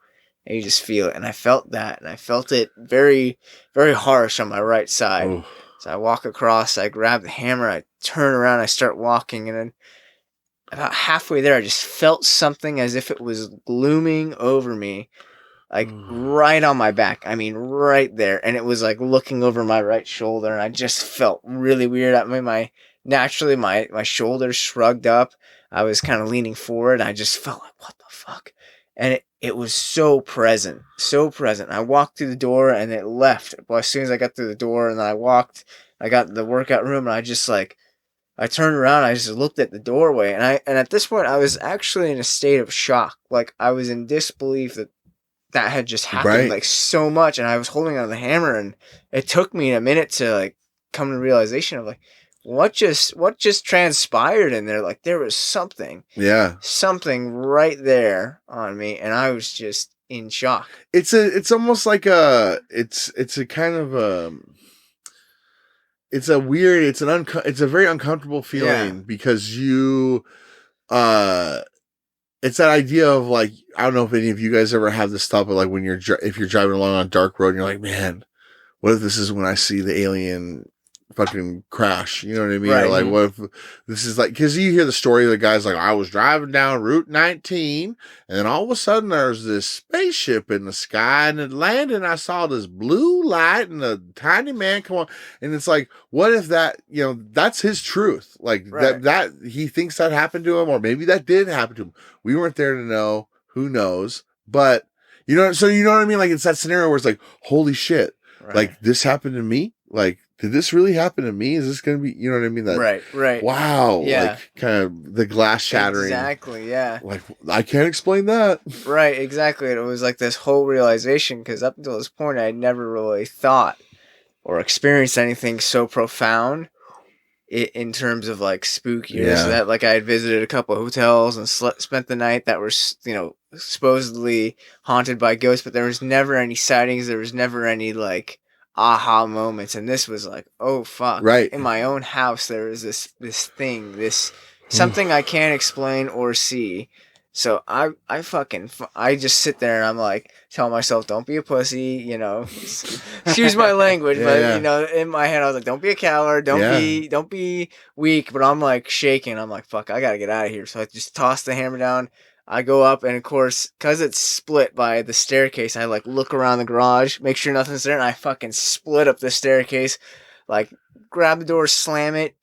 and you just feel it. And I felt that, and I felt it very, very harsh on my right side. Oof. So I walk across, I grab the hammer, I turn around, I start walking, and then about halfway there, I just felt something as if it was glooming over me. Like right on my back. I mean, right there. And it was like looking over my right shoulder. And I just felt really weird. I mean, naturally my shoulders shrugged up. I was kind of leaning forward. I just felt like, what the fuck? And it was so present. So present. I walked through the door and it left. But as soon as I got through the door and then I got to the workout room, and I just like, I turned around, I just looked at the doorway. And at this point I was actually in a state of shock. Like, I was in disbelief that had just happened, like, so much, and I was holding on the hammer, and it took me a minute to like come to realization of like what just transpired in there. Like, there was something right there on me, and I was just in shock. It's almost like it's a kind of it's a weird, it's a very uncomfortable feeling because you it's that idea of like, I don't know if any of you guys ever have this thought, but like when if you're driving along on a dark road and you're like, man, what if this is when I see the alien fucking crash? You know what I mean? Right. Or like, what if this is like, because you hear the story of the guy's like, I was driving down Route 19 and then all of a sudden there's this spaceship in the sky and it landed and I saw this blue light and a tiny man come on. And it's like, what if that, that's his truth. Like that he thinks that happened to him, or maybe that did happen to him. We weren't there to know, who knows, but so you know what I mean? Like, it's that scenario where it's like, holy shit, like this happened to me. Like, did this really happen to me? Is this going to be, you know what I mean? That, right. Wow. Yeah. Like, kind of the glass shattering. Exactly, yeah. Like, I can't explain that. Right, exactly. And it was like this whole realization, because up until this point, I had never really thought or experienced anything so profound in terms of like spooky. So that, like, I had visited a couple of hotels and spent the night that were, supposedly haunted by ghosts, but there was never any sightings. There was never any like aha moments, and this was like, oh fuck, right in my own house there is this thing, something I can't explain or see. So I just sit there and I'm like, tell myself, don't be a pussy, excuse my language, but in my head I was like, don't be a coward, don't be weak. But I'm like shaking, I'm like, fuck, I gotta get out of here. So I just toss the hammer down. I go up, and of course, because it's split by the staircase, I like look around the garage, make sure nothing's there, and I fucking split up the staircase, like grab the door, slam it,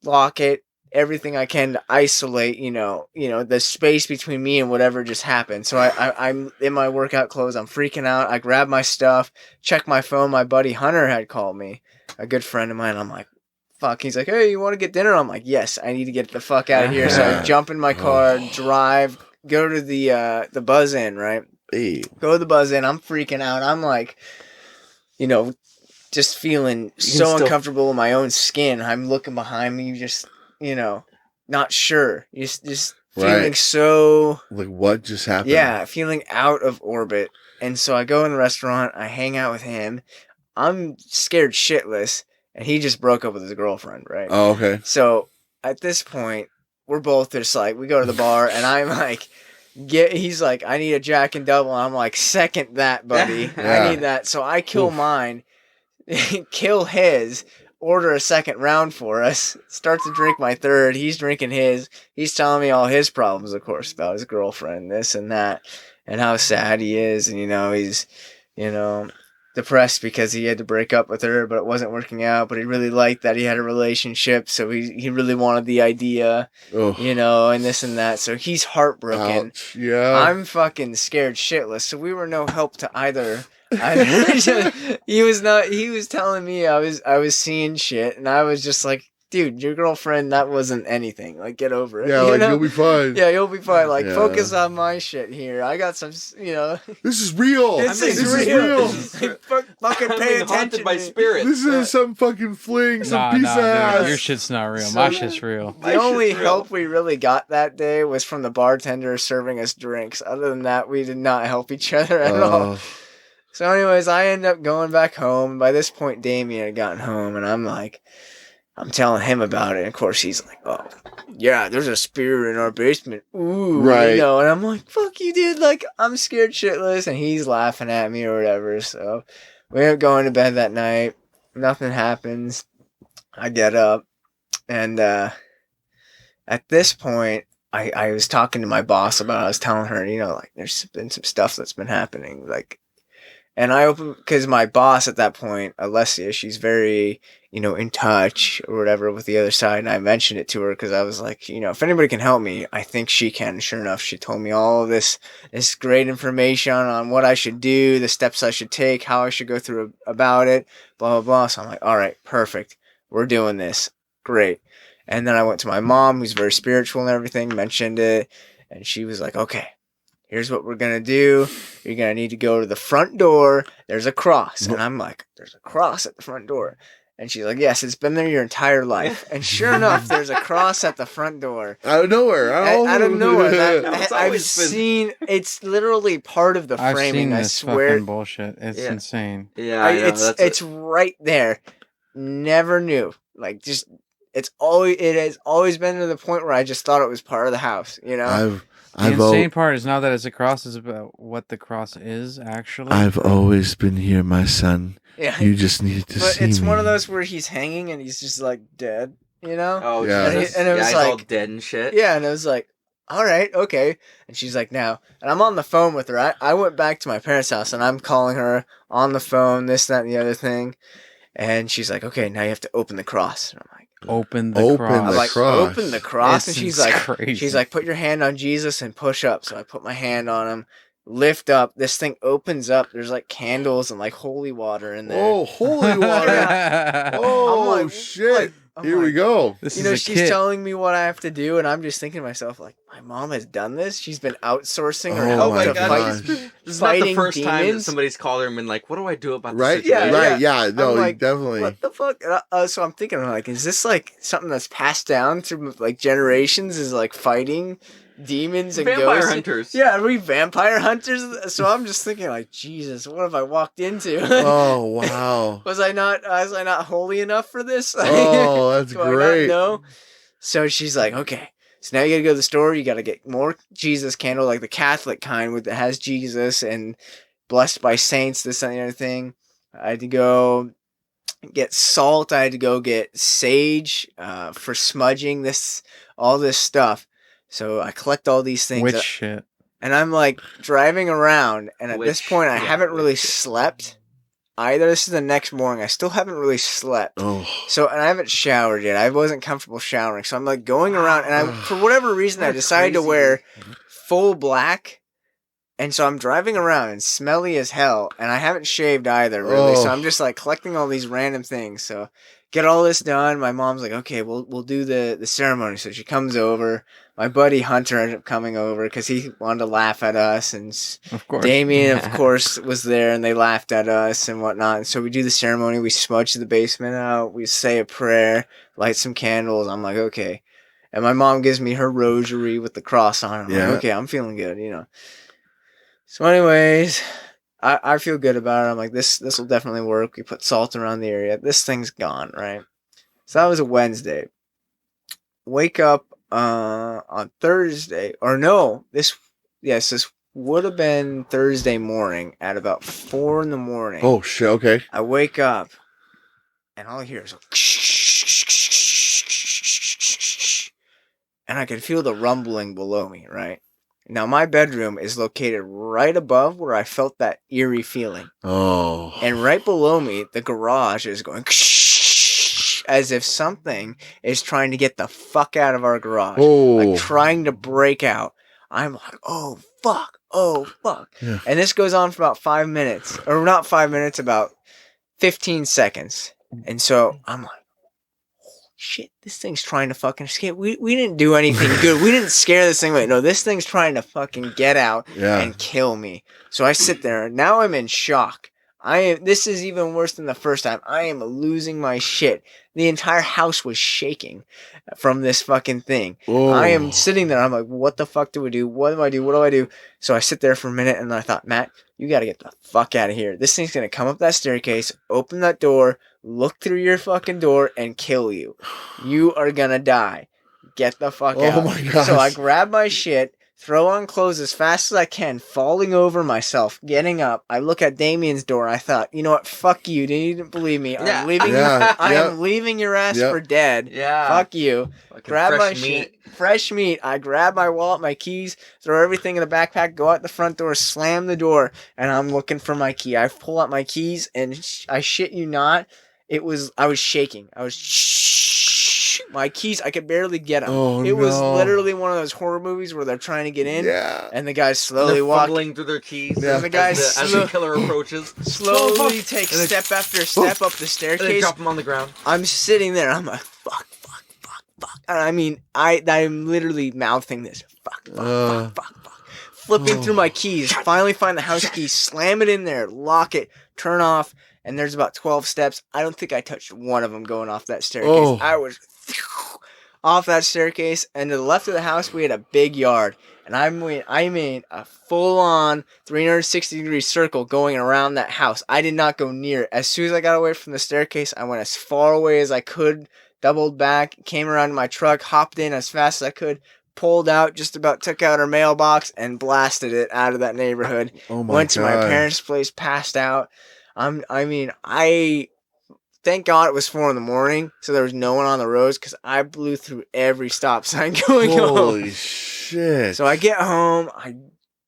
lock it, everything I can to isolate, the space between me and whatever just happened. So I'm in my workout clothes. I'm freaking out. I grab my stuff, check my phone. My buddy Hunter had called me, a good friend of mine. I'm like, fuck. He's like, hey, you want to get dinner? I'm like, yes, I need to get the fuck out of here. So I jump in my car, drive, go to the Buzz Inn, right? Hey. Go to the Buzz Inn. I'm freaking out. I'm like, just feeling so uncomfortable in my own skin. I'm looking behind me, just, not sure. Just feeling so... Like, what just happened? Yeah, feeling out of orbit. And so I go in the restaurant. I hang out with him. I'm scared shitless. And he just broke up with his girlfriend, right? Oh, okay. So at this point, we're both just like, we go to the bar, and I'm like... he's like, I need a Jack and Double. And I'm like, second that, buddy. Yeah. I need that. So I kill mine, kill his, order a second round for us, start to drink my third. He's drinking his. He's telling me all his problems, of course, about his girlfriend, this and that, and how sad he is. And, he's, depressed because he had to break up with her, but it wasn't working out. But he really liked that he had a relationship, so he really wanted the idea, and this and that. So he's heartbroken. Ouch. Yeah, I'm fucking scared shitless. So we were no help to either. He was telling me I was seeing shit, and I was just like, dude, your girlfriend, that wasn't anything. Like, get over it. Yeah, you'll be fine. Yeah, you'll be fine. Like, focus on my shit here. I got some, This is real. This is real. Fucking pay I'm haunted attention. by spirits. This is some fucking fling, some piece of ass. Your shit's not real. My shit's real. The only help we really got that day was from the bartender serving us drinks. Other than that, we did not help each other at all. So anyways, I end up going back home. By this point, Damien had gotten home, and I'm telling him about it. And of course, he's like, oh, yeah, there's a spirit in our basement. Ooh. Right. And I'm like, fuck you, dude. Like, I'm scared shitless. And he's laughing at me or whatever. So we end up going to bed that night. Nothing happens. I get up. And at this point, I was talking to my boss about it. I was telling her, there's been some stuff that's been happening. Like, and I opened, because my boss at that point, Alessia, she's very, in touch or whatever with the other side. And I mentioned it to her because I was like, if anybody can help me, I think she can. And sure enough, she told me all of this great information on what I should do, the steps I should take, how I should go through about it, blah, blah, blah. So I'm like, all right, perfect. We're doing this. Great. And then I went to my mom, who's very spiritual and everything, mentioned it. And she was like, okay, here's what we're going to do. You're going to need to go to the front door. There's a cross. And I'm like, there's a cross at the front door. And she's like, yes, it's been there your entire life. And sure enough, there's a cross at the front door. Out of nowhere. Out of nowhere. I've seen, it's literally part of the framing, I've seen this I swear. fucking bullshit. It's insane. Yeah, it's right there. Never knew. Like, just, it has always been to the point where I just thought it was part of the house, The insane part is not that it's a cross, it's about what the cross is, actually. I've always been here, my son. Yeah. You just need to see me. But it's one of those where he's hanging and he's just like dead, Oh, yeah. Jesus. And it was he's like all dead and shit. Yeah, and it was like, all right, okay. And she's like, now. And I'm on the phone with her. I went back to my parents' house and I'm calling her on the phone, this, that, and the other thing. And she's like, okay, now you have to open the cross. And I'm like, open the cross. I'm like, cross. open the cross. It's And she's like, put your hand on Jesus and push up. So I put my hand on him, lift up. This thing opens up. There's like candles and like holy water in there. Oh, holy water. Oh, I'm like, shit. I'm Here like, we go. This is a she's kit. telling me what I have to do, and I'm just thinking to myself, like, my mom has done this. She's been outsourcing her Oh help my to gosh. fight. This is not the fighting first time that demons. somebody's called her and been like, what do I do about this Right? situation? Yeah. No, I'm like, definitely. What the fuck? So I'm thinking, like, is this like something that's passed down through like generations? Is like fighting demons and Vampire ghosts? hunters. Yeah, are we vampire hunters? So I'm just thinking, like, Jesus, what have I walked into? Oh, wow. Was I not holy enough for this? Oh, that's Do I not great. know? So she's like, okay. So now you gotta go to the store. You gotta get more Jesus candle, like the Catholic kind, that has Jesus and blessed by saints. This and the other thing. I had to go get salt. I had to go get sage for smudging. All this stuff. So I collect all these things. Witch shit. And I'm like driving around, and at this point, I haven't really witch shit. slept. either. This is the next morning. I still haven't really slept. Oh. So, and I haven't showered yet. I wasn't comfortable showering. So I'm like going around, and I, for whatever reason, I decided to wear full black. And so I'm driving around and smelly as hell, and I haven't shaved either, really. So I'm just like collecting all these random things. So get all this done. My mom's like, okay, we'll do the ceremony. So she comes over. My buddy Hunter ended up coming over because he wanted to laugh at us, and Of course. Damien, of course, was there, and they laughed at us and whatnot. And so we do the ceremony. We smudge the basement out. We say a prayer, light some candles. I'm like, okay. And my mom gives me her rosary with the cross on it. I'm like, okay, I'm feeling good, you know. So anyways, I feel good about it. I'm like, this will definitely work. We put salt around the area. This thing's gone, right? So that was a Wednesday. Wake up on Thursday. Or no, this would have been Thursday morning at about 4 a.m. Oh, shit, okay. I wake up, and all I hear is and I can feel the rumbling below me, right? Now, my bedroom is located right above where I felt that eerie feeling. Oh. And right below me, the garage is going as if something is trying to get the fuck out of our garage. Oh. Like trying to break out. I'm like, oh, fuck. Oh, fuck. Yeah. And this goes on for about 5 minutes. Or not 5 minutes, about 15 seconds. And so I'm like, shit, this thing's trying to fucking escape. We didn't do anything good. We didn't scare this thing away. No, this thing's trying to fucking get out and kill me. So I sit there. Now I'm in shock. This is even worse than the first time. I am losing my shit. The entire house was shaking from this fucking thing. Oh. I am sitting there. I'm like, what the fuck do we do? What do I do? What do I do? So I sit there for a minute, and I thought, Matt, you got to get the fuck out of here. This thing's going to come up that staircase, open that door, look through your fucking door, and kill you. You are going to die. Get the fuck out. Oh my gosh. So I grab my shit, throw on clothes as fast as I can, falling over myself, getting up. I look at Damien's door. I thought, you know what? Fuck you. You didn't believe me. I'm leaving. I am leaving your ass for dead. Yeah. Fuck you. Fucking grab my shit. Fresh meat. I grab my wallet, my keys, throw everything in the backpack, go out the front door, slam the door, and I'm looking for my key. I pull out my keys, and I shit you not, I was shaking. My keys, I could barely get them. Oh, it was literally one of those horror movies where they're trying to get in, and the guys slowly fumbling through their keys. Yeah. And the guys as the killer approaches, slowly take step after step up the staircase. And they drop them on the ground. I'm sitting there. I'm like, fuck. And I mean, I'm literally mouthing this. Fuck. Flipping through my keys. Finally find the house key. Slam it in there. Lock it. Turn off. And there's about 12 steps. I don't think I touched one of them going off that staircase. I was off that staircase. And to the left of the house, we had a big yard. And I made a full-on 360-degree circle going around that house. I did not go near it. As soon as I got away from the staircase, I went as far away as I could, doubled back, came around to my truck, hopped in as fast as I could, pulled out, just about took out our mailbox, and blasted it out of that neighborhood. Went to my parents' place, passed out. I thank God it was 4 a.m, so there was no one on the roads, because I blew through every stop sign going home. Holy shit. So I get home,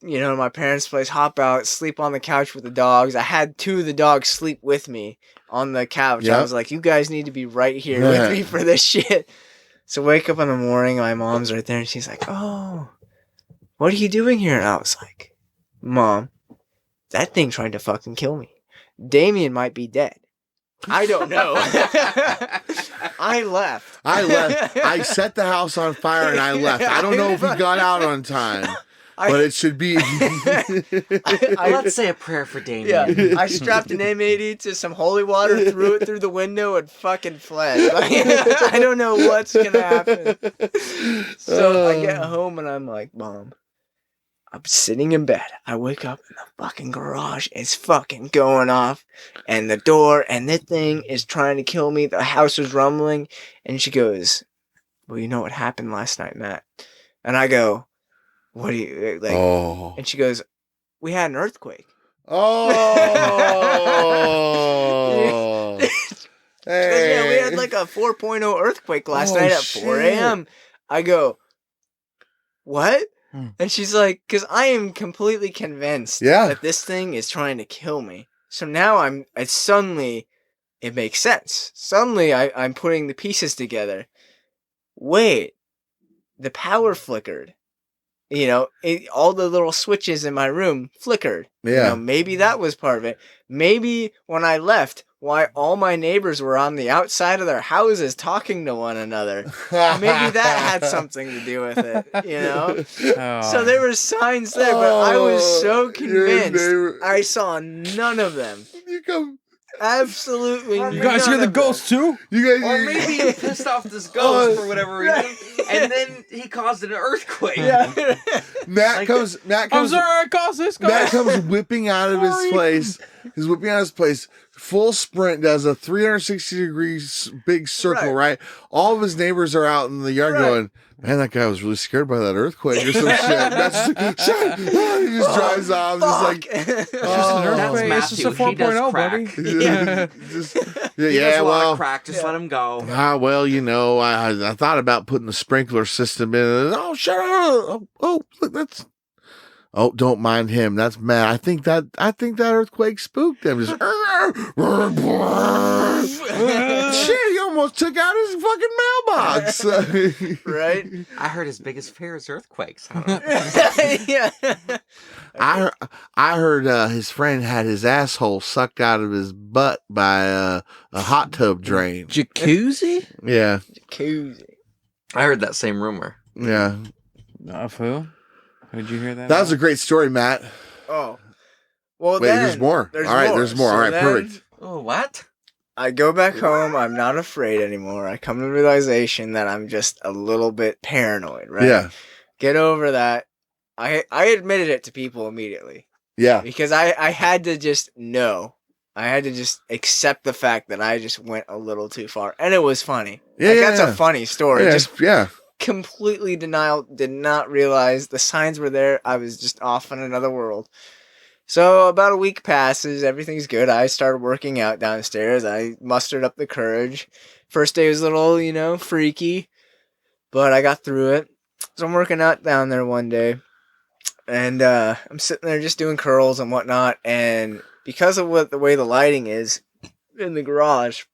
my parents' place, hop out, sleep on the couch with the dogs. I had 2 of the dogs sleep with me on the couch. I was like, you guys need to be right here with me for this shit. So wake up in the morning, my mom's right there, and she's like, oh, what are you doing here? And I was like, Mom, that thing tried to fucking kill me. Damien might be dead. I don't know. I left. I set the house on fire and I left. I don't know if he got out on time. But it should be. Let's say a prayer for Damien. Yeah, I strapped an M80 to some holy water, threw it through the window, and fucking fled. I don't know what's gonna happen. So I get home and I'm like, Mom, I'm sitting in bed. I wake up and the fucking garage is fucking going off, and the door and the thing is trying to kill me. The house is rumbling, and she goes, well, you know what happened last night, Matt? And I go, what do you like? Oh. And she goes, we had an earthquake. Oh. Hey. Yeah, we had like a 4.0 earthquake last night at 4 a.m. I go, what? And she's like, because I am completely convinced that this thing is trying to kill me. So now it makes sense. Suddenly I'm putting the pieces together. Wait, the power flickered. You know, all the little switches in my room flickered. Yeah. You know, maybe that was part of it. Maybe when I left, why all my neighbors were on the outside of their houses talking to one another. Maybe that had something to do with it, you know? So there were signs there, but I was so convinced. I saw none of them. You come. Absolutely. You guys hear the ghost too? You guys. Or maybe he pissed off this ghost for whatever reason, and then he caused an earthquake. Yeah. Matt comes. I'm sorry, I caused this guy. Matt comes whipping out of his place. He's whipping out of his place. Full sprint, does a 360 degrees big circle, right? All of his neighbors are out in the yard going, man, that guy was really scared by that earthquake or some shit. That's just like, shit. He just drives off. Just like, It's just an earthquake. It's just a 4.0, buddy. He does a lot of crack. Just let him go. Well, you know, I thought about putting the sprinkler system in. And, oh, shut up. Oh, look, that's. Oh, don't mind him. That's Matt. I think that earthquake spooked him. Just shit, he almost took out his fucking mailbox. Right? I heard his biggest fear is earthquakes. I don't know. Yeah. I heard his friend had his asshole sucked out of his butt by a hot tub drain. Jacuzzi? Yeah. Jacuzzi. I heard that same rumor. Yeah. Of who? Who'd you hear that? That was a great story, Matt. Oh. Well, wait, there's more. All right, there's more. So all right, then perfect. Oh, what? I go back home. I'm not afraid anymore. I come to the realization that I'm just a little bit paranoid, right? Yeah. Get over that. I admitted it to people immediately. Yeah. Because I had to just know. I had to just accept the fact that I just went a little too far. And it was funny. Yeah, That's a funny story. Yeah, Just yeah. completely denial, did not realize the signs were there. I was just off in another world. So about a week passes, everything's good. I started working out downstairs. I mustered up the courage. First day was a little, freaky, but I got through it. So I'm working out down there one day, and I'm sitting there just doing curls and whatnot, and because of the way the lighting is in the garage,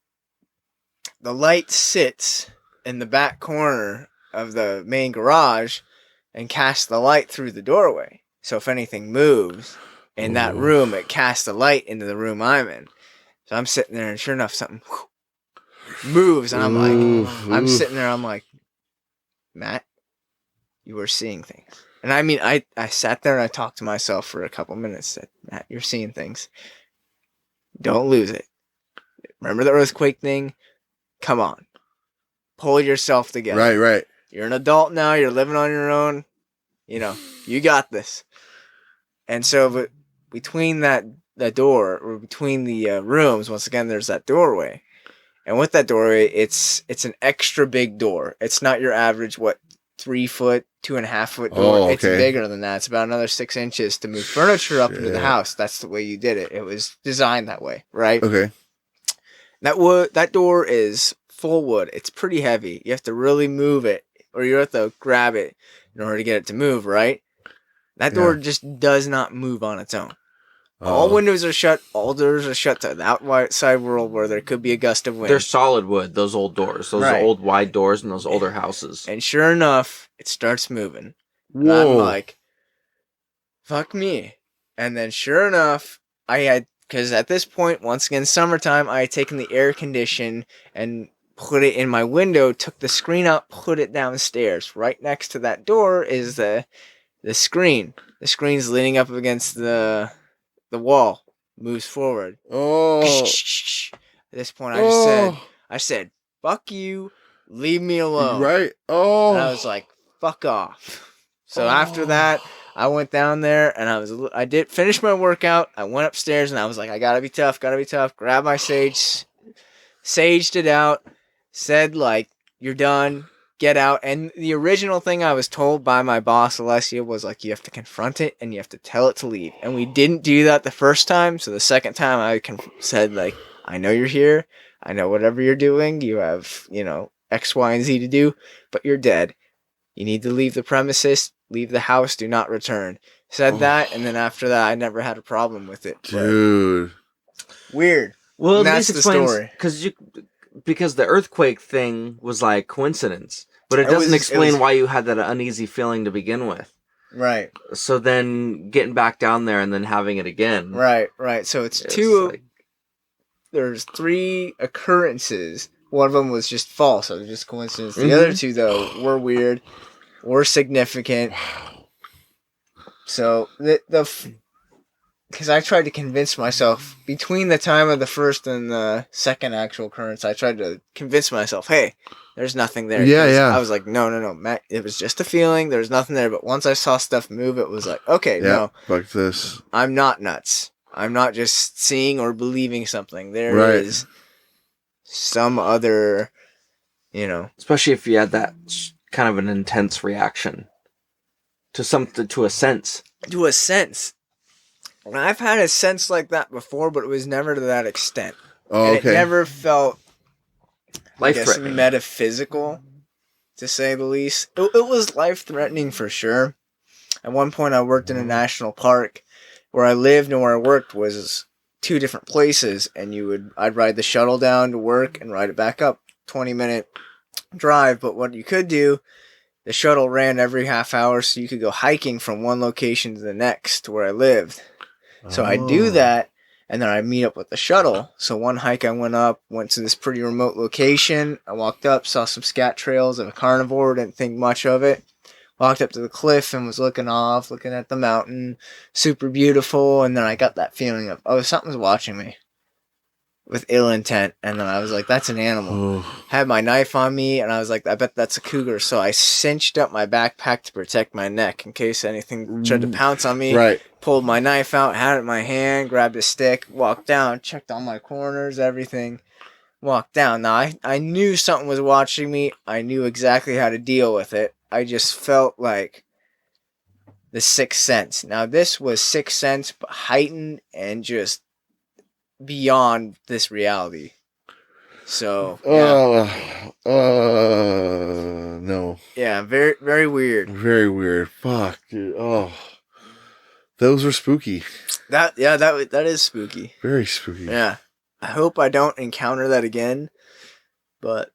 the light sits in the back corner of the main garage and casts the light through the doorway. So if anything moves in that room, it casts the light into the room I'm in. So I'm sitting there, and sure enough, something moves, and I'm sitting there, I'm like, Matt, you were seeing things. And I mean, I sat there and I talked to myself for a couple minutes, said, Matt, you're seeing things. Don't lose it. Remember the earthquake thing? Come on. Pull yourself together. Right. You're an adult now. You're living on your own. You got this. And so between that door, or between the rooms, once again, there's that doorway. And with that doorway, it's an extra big door. It's not your average, 3 foot, 2.5 foot door. Oh, okay. It's bigger than that. It's about another 6 inches to move furniture up into the house. That's the way you did it. It was designed that way, right? Okay. That door is full wood. It's pretty heavy. You have to really move it, or you have to grab it in order to get it to move, right? That door just does not move on its own. All windows are shut. All doors are shut to the outside world where there could be a gust of wind. They're solid wood, those old doors. Those old wide doors in those older houses. And sure enough, it starts moving. And Whoa. I'm like, fuck me. And then sure enough, because at this point, once again, summertime, I had taken the air condition and put it in my window, took the screen out, put it downstairs. Right next to that door is the screen. The screen's leaning up against the wall, moves forward. Oh. At this point, I said, fuck you, leave me alone. Right. Oh. And I was like, fuck off. So after that, I went down there and I did finish my workout. I went upstairs and I was like, I gotta be tough. Grabbed my sage, saged it out, said like, you're done. Get out. And the original thing I was told by my boss, Alessia, was like, you have to confront it and you have to tell it to leave. And we didn't do that the first time. So the second time I said like, I know you're here. I know whatever you're doing. You have, X, Y, and Z to do, but you're dead. You need to leave the premises, leave the house, do not return. Said that. And then after that, I never had a problem with it. Dude. Weird. Well, at That's least the explains story. because the earthquake thing was like coincidence, but it It doesn't was- explain why you had that uneasy feeling to begin with. Right. So then getting back down there and then having it again. Right. So it's there's 3 occurrences. One of them was just false. So it was just coincidence. The other 2, though, were weird, were significant. So because I tried to convince myself between the time of the first and the second actual occurrence, I tried to convince myself, hey, there's nothing there. Yeah. I was like, no, Matt, it was just a feeling. There's nothing there. But once I saw stuff move, it was like, okay, no, fuck this. I'm not nuts. I'm not just seeing or believing something. There is some other, Especially if you had that kind of an intense reaction to something, to a sense. To a sense. And I've had a sense like that before, but it was never to that extent. Oh, and okay. it never felt Life-threatening. Metaphysical, to say the least. It was life-threatening for sure. At one point, I worked in a national park. Where I lived and where I worked was 2 different places, and I'd ride the shuttle down to work and ride it back up, 20-minute drive. But what you could do, the shuttle ran every half hour, so you could go hiking from one location to the next to where I lived. So I'd do that, and then I'd meet up with the shuttle. So one hike I went to this pretty remote location. I walked up, saw some scat trails of a carnivore, didn't think much of it. Walked up to the cliff and was looking at the mountain, super beautiful, and then I got that feeling of, oh, something's watching me with ill intent, and then I was like, that's an animal. Had my knife on me, and I was like, I bet that's a cougar, so I cinched up my backpack to protect my neck in case anything tried to pounce on me. Right. Pulled my knife out, had it in my hand, grabbed a stick, walked down, checked all my corners, everything, walked down. Now, I knew something was watching me. I knew exactly how to deal with it. I just felt like the sixth sense. Now, this was sixth sense, but heightened and just beyond this reality. So, no. Yeah, very, very weird. Very weird. Fuck, dude. Oh, those are spooky. That is spooky. Very spooky. Yeah. I hope I don't encounter that again, but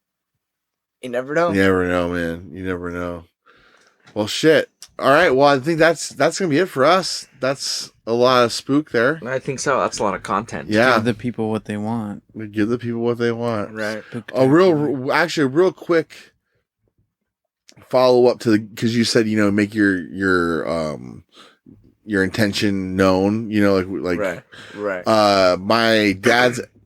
you never know. You never know, man. You never know. Well, shit. All right. Well, I think that's gonna be it for us. That's a lot of spook there. I think so. That's a lot of content. Yeah. Give the people what they want. We give the people what they want. Right. A real quick follow up to because you said make your intention known. Like right.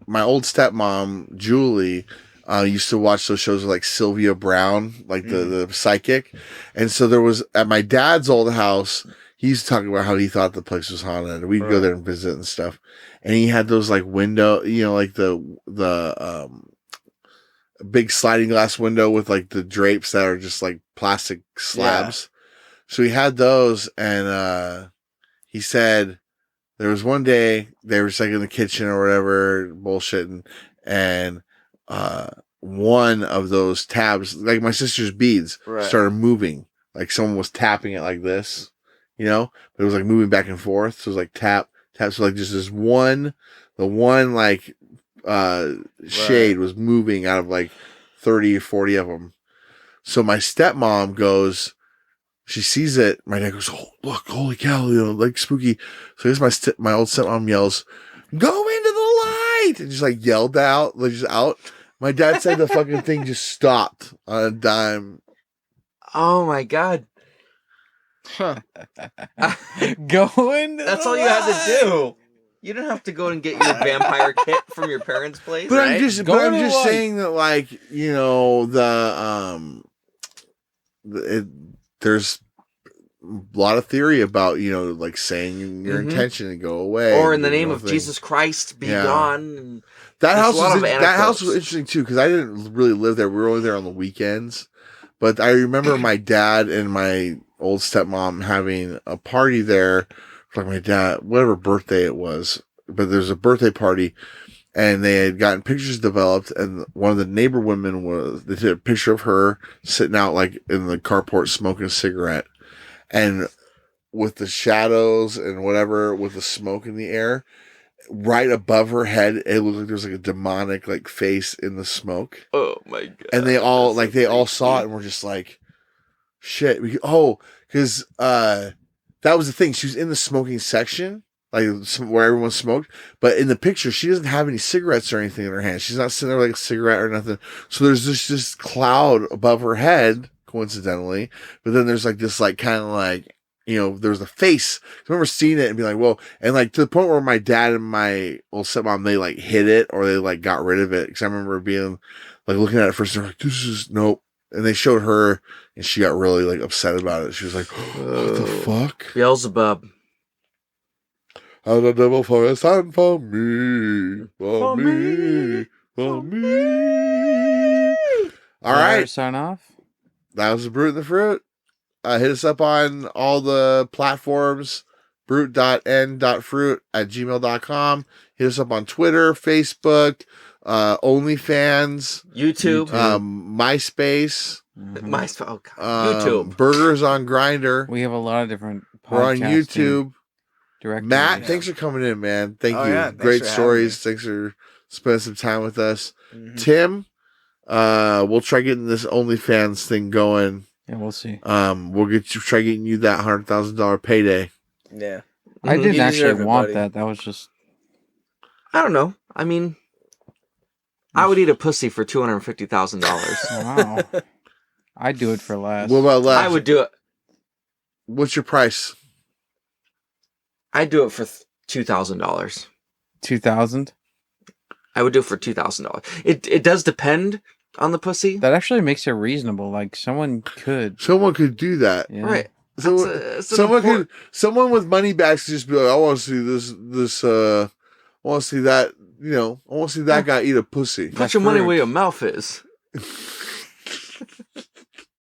My old stepmom Julie. Used to watch those shows like Sylvia Brown, like the psychic. And so there was at my dad's old house, he's talking about how he thought the place was haunted. We'd go there and visit and stuff. And he had those like window, like the big sliding glass window with like the drapes that are just like plastic slabs. Yeah. So he had those and, he said there was one day they were just like in the kitchen or whatever, bullshitting. And, one of those tabs, like my sister's beads, started moving. Like someone was tapping it like this, but it was like moving back and forth. So it was like tap. So like just this one, like, shade was moving out of like 30 or 40 of them. So my stepmom goes, she sees it. My dad goes, oh, look, holy cow, like spooky. So I guess my old stepmom yells, go into the light, and just like yelled out, like just out. My dad said the fucking thing just stopped on a dime. Oh my god! Huh. Going. That's all you had to do. You don't have to go and get your vampire kit from your parents' place. But right? I'm just saying that, like, there's a lot of theory about like saying your intention and go away, or in the name of Jesus Christ, be gone. And that house was interesting too because I didn't really live there. We were only there on the weekends, but I remember my dad and my old stepmom having a party there for like my dad, whatever birthday it was. But there's a birthday party, and they had gotten pictures developed, and one of the neighbor women they did a picture of her sitting out like in the carport smoking a cigarette. And with the shadows and whatever, with the smoke in the air, right above her head, it looked like there was like a demonic like face in the smoke. Oh my god! And they all saw it and were just like, shit. Because that was the thing. She was in the smoking section, like where everyone smoked. But in the picture, she doesn't have any cigarettes or anything in her hand. She's not sitting there like a cigarette or nothing. So there's this cloud above her head, coincidentally. But then there's like this like kind of like, there was a face. I remember seeing it and being like, whoa. And like to the point where my dad and my old stepmom, they like hid it or they like got rid of it. Because I remember being like looking at it first, they're like, this is nope. And they showed her and she got really like upset about it. She was like, what the fuck? Beelzebub. How the devil for a son for me. For me. For me. All right. Sign off. That was the Brute and the Fruit. Hit us up on all the platforms, brute.n.fruit@gmail.com. Hit us up on Twitter, Facebook, OnlyFans, YouTube. MySpace. MySpace. Oh, God. YouTube. Burgers on Grindr. We have a lot of different podcasts. We're on YouTube. Directories. Matt, thanks for coming in, man. Thank you. Yeah, Great stories. Thanks for spending some time with us. Mm-hmm. Tim, we'll try getting this OnlyFans thing going. Yeah, we'll see. We'll try getting you that $100,000 payday. Yeah. I didn't You actually deserve it, want buddy. that. That was just. I don't know. I mean, I would eat a pussy for $250,000. Wow. I'd do it for less. What about less? I would do it. What's your price? I'd do it for $2,000. 2,000. I would do it for $2,000. It does depend on the pussy. That actually makes it reasonable. Like someone could. Someone could do that. Yeah. Right. Someone with money bags could just be like, I want to see this. I want to see that. I want to see that guy eat a pussy. Put your money where your mouth is.